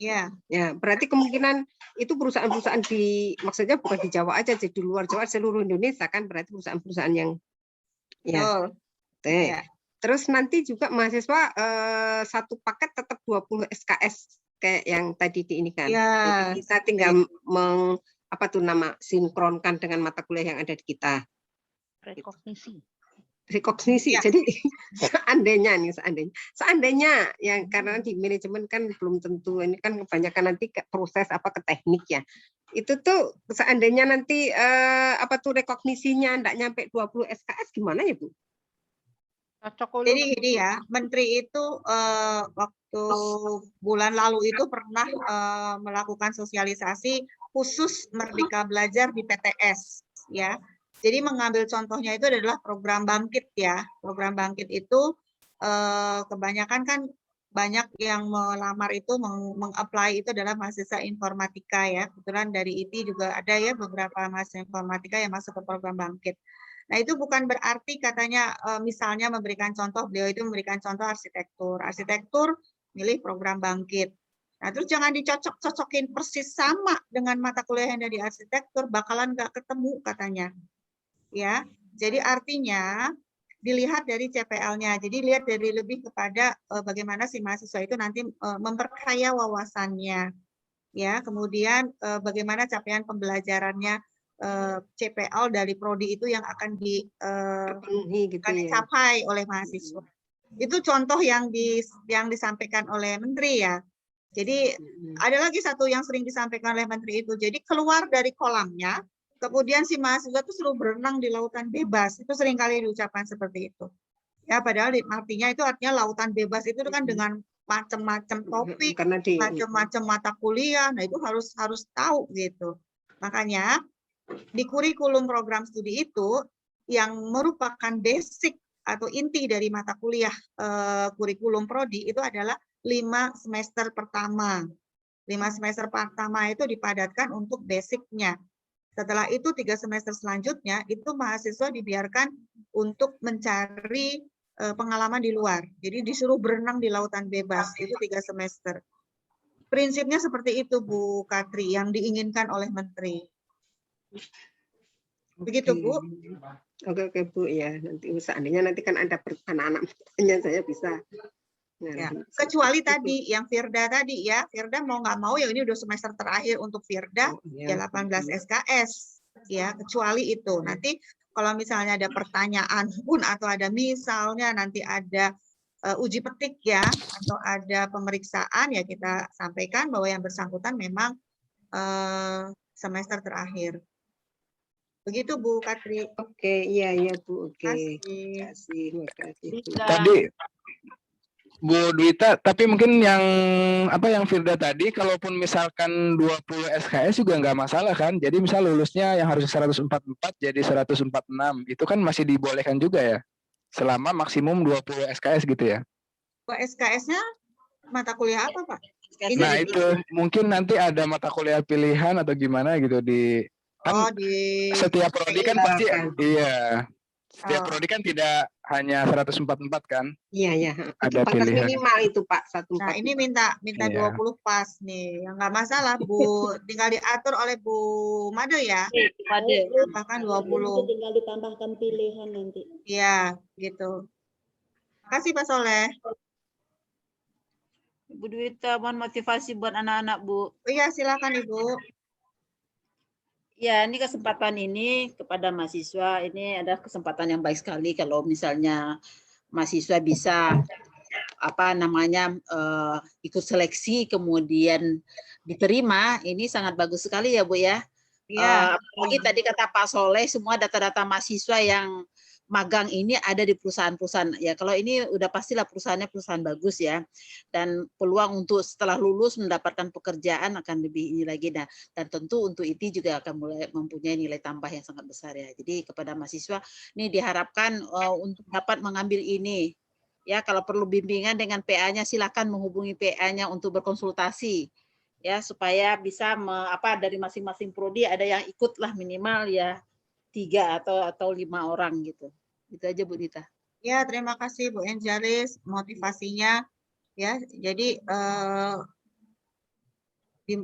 Iya.
Ya, berarti kemungkinan itu perusahaan-perusahaan maksudnya bukan di Jawa aja, jadi di luar Jawa, seluruh Indonesia kan berarti perusahaan-perusahaan yang ya.
Ya.
Terus nanti juga mahasiswa satu paket tetap 20 SKS kayak yang tadi di ini kan.
Ya.
Jadi kita tinggal sinkronkan dengan mata kuliah yang ada di kita. Rekognisi.
Ya.
Jadi seandainya yang karena di manajemen kan belum tentu, ini kan kebanyakan nanti ke proses ke teknik ya. Itu tuh seandainya nanti rekognisinya enggak nyampe 20 SKS gimana ya Bu?
Jadi ini ya, Menteri itu waktu bulan lalu itu pernah melakukan sosialisasi khusus Merdeka Belajar di PTS ya. Jadi mengambil contohnya itu adalah program Bangkit ya. Program Bangkit itu kebanyakan kan banyak yang melamar itu meng-apply itu adalah mahasiswa informatika ya. Kebetulan dari IT juga ada ya beberapa mahasiswa informatika yang masuk ke program Bangkit. Nah itu bukan berarti katanya misalnya memberikan contoh, beliau itu memberikan contoh arsitektur. Arsitektur milih program Bangkit. Nah terus jangan dicocok-cocokin persis sama dengan mata kuliah yang ada di arsitektur, bakalan nggak ketemu katanya. Ya, jadi artinya dilihat dari CPL-nya. Jadi lihat dari lebih kepada bagaimana si mahasiswa itu nanti memperkaya wawasannya. Ya, kemudian bagaimana capaian pembelajarannya CPL dari prodi itu yang akan dicapai oleh mahasiswa. Itu contoh yang disampaikan oleh Menteri ya. Jadi ada lagi satu yang sering disampaikan oleh Menteri itu. Jadi keluar dari kolamnya, kemudian si mahasiswa itu suruh berenang di lautan bebas. Itu sering kali diucapkan seperti itu. Ya, padahal artinya itu artinya lautan bebas itu kan dengan macam-macam topik, macam-macam mata kuliah. Nah, itu harus tahu gitu. Makanya di kurikulum program studi itu yang merupakan basic atau inti dari mata kuliah kurikulum prodi itu adalah 5 semester pertama. 5 semester pertama itu dipadatkan untuk basicnya. Setelah itu 3 semester selanjutnya itu mahasiswa dibiarkan untuk mencari pengalaman di luar. Jadi disuruh berenang di lautan bebas, itu 3 semester. Prinsipnya seperti itu Bu Katri yang diinginkan oleh Menteri. Begitu Bu.
Oke Bu ya. Nanti seandainya nanti kan ada anak-anak bertanya saya bisa.
Ya, kecuali tadi yang Firda tadi ya, Firda mau nggak mau ya ini udah semester terakhir untuk Firda ya 18 SKS ya, kecuali itu. Nanti kalau misalnya ada pertanyaan pun atau ada misalnya nanti ada uji petik ya, atau ada pemeriksaan ya kita sampaikan bahwa yang bersangkutan memang semester terakhir. Begitu Bu Katri.
Oke, iya Bu. Oke.
Terima
kasih.
Tadi Bu Dwita, tapi mungkin yang Firda tadi, kalaupun misalkan 20 SKS juga nggak masalah kan? Jadi misal lulusnya yang harus 144 jadi 146, itu kan masih dibolehkan juga ya? Selama maksimum 20 SKS gitu ya?
SKS-nya mata kuliah apa Pak?
Nah itu mungkin nanti ada mata kuliah pilihan atau gimana gitu di setiap prodi kan pasti iya. Setiap prodi kan tidak hanya 144 kan?
Iya.
Ada
batas
pilihan.
minimal itu Pak 144.
Nah ini minta
Iya.
20 pas nih, yang nggak masalah Bu, tinggal diatur oleh Bu Made ya. Tambahkan 20.
Tinggal ditambahkan pilihan nanti.
Iya, gitu. Makasih Pak Soleh.
Bu Dwita, mohon motivasi buat anak-anak Bu.
Iya silakan Ibu.
Ya, ini kesempatan ini kepada mahasiswa, ini adalah kesempatan yang baik sekali kalau misalnya mahasiswa bisa ikut seleksi kemudian diterima, ini sangat bagus sekali ya Bu ya.
Iya.
Apalagi tadi kata Pak Soleh, semua data-data mahasiswa yang magang ini ada di perusahaan-perusahaan ya. Kalau ini udah pastilah perusahaannya perusahaan bagus ya, dan peluang untuk setelah lulus mendapatkan pekerjaan akan lebih ini lagi. Nah, dan tentu untuk IT juga akan mulai mempunyai nilai tambah yang sangat besar ya. Jadi kepada mahasiswa ini diharapkan untuk dapat mengambil ini ya. Kalau perlu bimbingan dengan PA-nya silakan menghubungi PA-nya untuk berkonsultasi ya, supaya bisa dari masing-masing prodi ada yang ikutlah minimal ya 3 atau 5 orang gitu. Itu aja Bu Dita.
Ya, terima kasih Bu Enjalis motivasinya ya. Jadi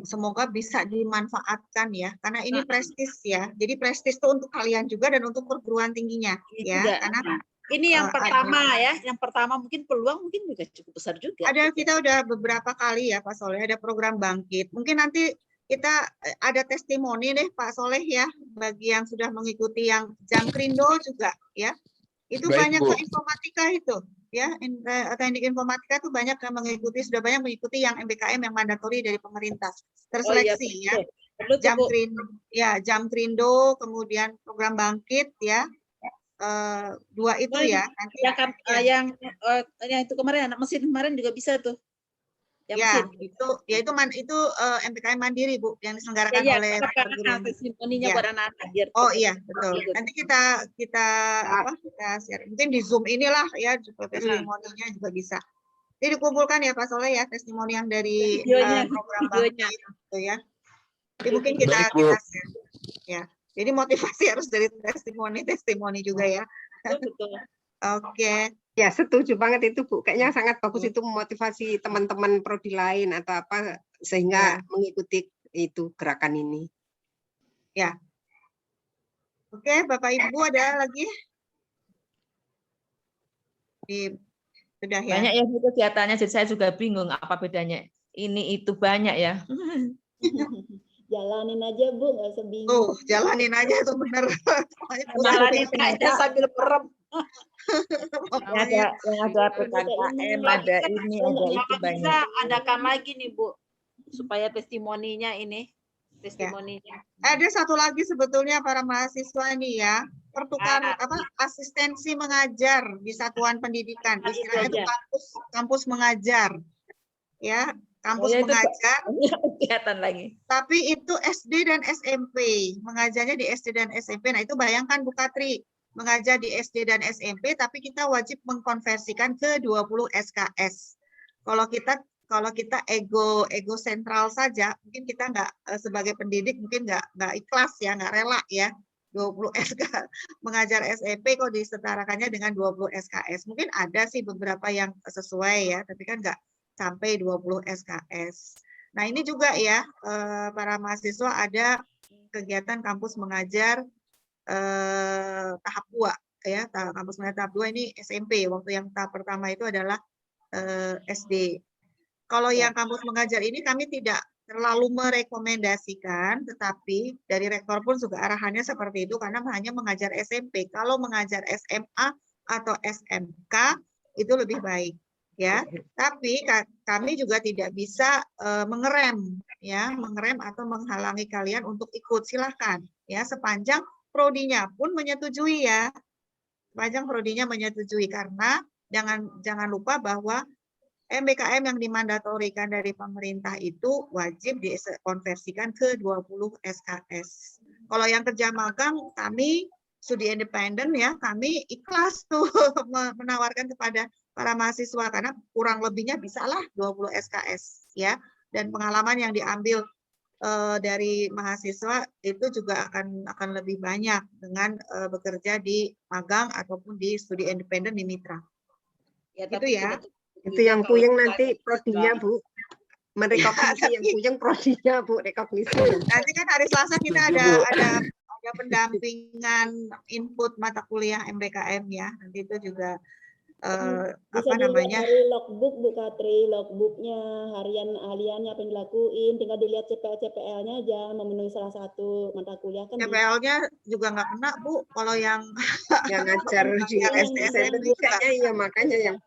semoga bisa dimanfaatkan ya, karena ini prestis ya. Jadi prestis itu untuk kalian juga dan untuk perguruan tingginya ya.
Juga.
Karena
ini yang pertama ya, yang pertama mungkin peluang mungkin juga cukup besar juga.
Ada, kita udah beberapa kali ya Pak Soleh, ada program bangkit. Mungkin nanti kita ada testimoni deh Pak Soleh ya, bagi yang sudah mengikuti yang Jamkrindo juga ya. Itu
Baik,
banyak
Bu.
ke informatika itu ya, teknik informatika itu banyak yang mengikuti, sudah banyak mengikuti yang MBKM yang mandatori dari pemerintah, terseleksi ya. Jamkrindo, kemudian program bangkit ya. 2 itu ya. Nanti
yang itu kemarin anak mesin kemarin juga bisa tuh.
Ya, itu MBKM mandiri Bu yang diselenggarakan oleh
testimoninya buat anak-anak.
Oh iya, betul. Nanti kita share. Mungkin di Zoom inilah ya, testimoninya juga bisa. Jadi dikumpulkan ya Pak Soleh ya, testimoni yang dari program bangkit gitu ya. Jadi mungkin kita share ya. Jadi motivasi harus dari testimoni juga ya.
Betul.
Oke.
Ya, setuju banget itu Bu. Kayaknya sangat bagus itu memotivasi teman-teman prodi lain atau apa sehingga mengikuti itu gerakan ini.
Ya. Oke, Bapak Ibu ada lagi? Sudah ya.
Banyak ya Bu kegiatannya, jadi saya juga bingung apa bedanya. Ini itu banyak ya.
Jalanin aja Bu, nggak usah bingung.
Jalanin aja tuh bener.
Jalanin aja sambil merem.
Ada PKKM, ada ini, ada itu banyak.
Bisa adakan lagi nih Bu, supaya testimoninya ini. Testimoninya.
Ada satu lagi sebetulnya para mahasiswa ini ya, pertukaran asistensi mengajar di satuan pendidikan. Istilahnya itu kampus mengajar. Ya, kampus mengajar.
Kelihatan lagi.
Tapi itu SD dan SMP, mengajarnya di SD dan SMP. Nah, itu bayangkan Bu Katri, mengajar di SD dan SMP, tapi kita wajib mengkonversikan ke 20 SKS. Kalau kita ego sentral saja, mungkin kita nggak sebagai pendidik mungkin nggak ikhlas ya, nggak rela ya 20 SK mengajar SMP kok disetarakannya dengan 20 SKS. Mungkin ada sih beberapa yang sesuai ya, tapi kan nggak sampai 20 SKS. Nah ini juga ya para mahasiswa ada kegiatan kampus mengajar tahap 2 ya, kampus mengajar tahap 2 ini SMP, waktu yang tahap pertama itu adalah SD. Kalau yang kampus mengajar ini kami tidak terlalu merekomendasikan, tetapi dari rektor pun juga arahannya seperti itu karena hanya mengajar SMP. Kalau mengajar SMA atau SMK itu lebih baik ya. Tapi kami juga tidak bisa mengerem atau menghalangi kalian untuk ikut. Silahkan ya, sepanjang prodinya pun menyetujui ya. Sepanjang prodinya menyetujui, karena jangan lupa bahwa MBKM yang dimandatorikan dari pemerintah itu wajib dikonversikan ke 20 SKS. Kalau yang kerja magang, kami studi independen ya, kami ikhlas tuh menawarkan kepada para mahasiswa, karena kurang lebihnya bisalah 20 SKS ya. Dan pengalaman yang diambil dari mahasiswa itu juga akan lebih banyak dengan bekerja di magang ataupun di studi independen di mitra.
Ya,
itu ya.
Itu yang puyeng nanti prodinya, Bu. Merekognisi yang puyeng prodinya, Bu, rekognisi.
Nanti kan hari Selasa kita ada pendampingan input mata kuliah MBKM ya. Nanti itu juga
bisa dilihat dari logbook, Bu Katri, logbooknya, hariannya apa yang dilakuin, tinggal dilihat CPL-CPL-nya aja, memenuhi salah satu mata kuliah kan.
CPL-nya juga nggak kena, Bu, kalau yang
ngajar di STSN kayaknya ya, makanya yang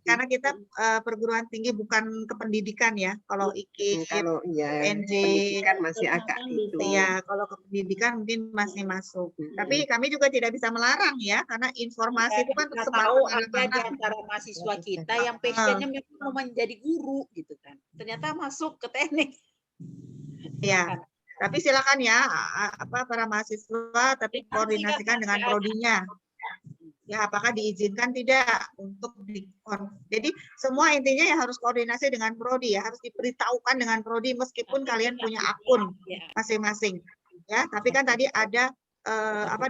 karena kita perguruan tinggi bukan kependidikan ya. Kalau IKIP,
kalau
NJ
pendidikan masih agak itu.
Ya, kalau kependidikan mungkin masih masuk. Tapi kami juga tidak bisa melarang ya, karena informasi itu kan
tahu ada di antara mahasiswa kita yang passionnya memang mau menjadi guru gitu kan, ternyata masuk ke teknik.
Ya, tapi silakan ya para mahasiswa, tapi koordinasikan dengan prodinya. Ya, apakah diizinkan tidak untuk jadi semua intinya ya harus koordinasi dengan prodi ya, harus diberitahukan dengan prodi meskipun kalian punya akun masing-masing. Ya, tapi kan tadi ada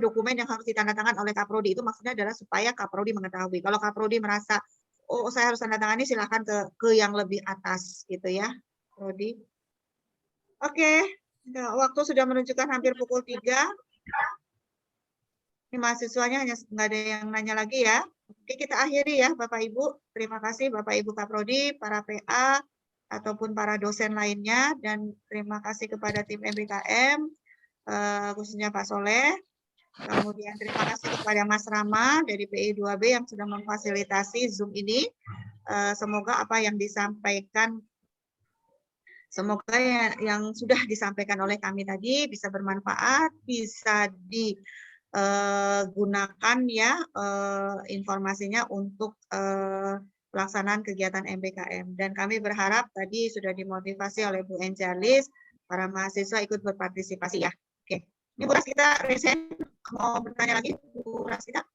dokumen yang harus ditandatangan oleh Kaprodi, itu maksudnya adalah supaya Kaprodi mengetahui. Kalau Kaprodi merasa oh saya harus tanda tangani, silahkan ke yang lebih atas gitu ya, Prodi. Oke, waktu sudah menunjukkan hampir pukul 3. Ini mahasiswanya hanya nggak ada yang nanya lagi ya. Oke, kita akhiri ya Bapak Ibu. Terima kasih Bapak Ibu Kaprodi, para PA ataupun para dosen lainnya, dan terima kasih kepada tim MBKM. Khususnya Pak Soleh, kemudian terima kasih kepada Mas Rama dari PI2B yang sudah memfasilitasi Zoom ini. Semoga apa yang disampaikan, semoga yang sudah disampaikan oleh kami tadi bisa bermanfaat, bisa digunakan ya informasinya untuk pelaksanaan kegiatan MBKM. Dan kami berharap tadi sudah dimotivasi oleh Bu Enjalis, para mahasiswa ikut berpartisipasi ya. Oke, ini Bu Rasita resen, mau bertanya lagi Bu Rasita?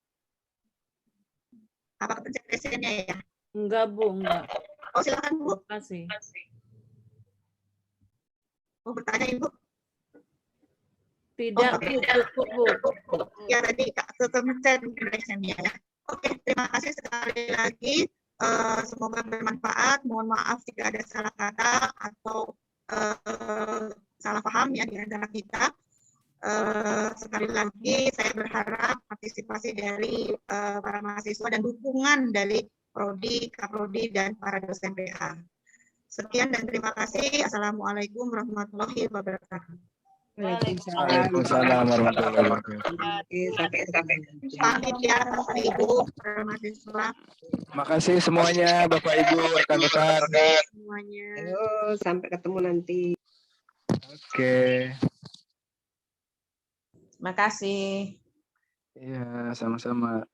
Apa kepencet resennya ya?
Enggak Bu, enggak.
Oh silakan Bu.
Terima kasih.
Mau bertanya Ibu?
Tidak, cukup Bu.
Ya tadi kepencet resennya ya. Oke, terima kasih sekali lagi. Semoga bermanfaat. Mohon maaf jika ada salah kata atau salah paham ya di antara kita. Sekali lagi saya berharap partisipasi dari para mahasiswa dan dukungan dari Prodi, Kaprodi, dan para dosen PA. Sekian dan terima kasih. Assalamualaikum warahmatullahi wabarakatuh.
Waalaikumsalam warahmatullahi wabarakatuh.
Pamit ya Ibu, para mahasiswa.
Makasih semuanya Bapak Ibu, rekan-rekan.
Semuanya.
Ayo, sampai ketemu nanti.
Oke.
Terima kasih.
Iya, sama-sama.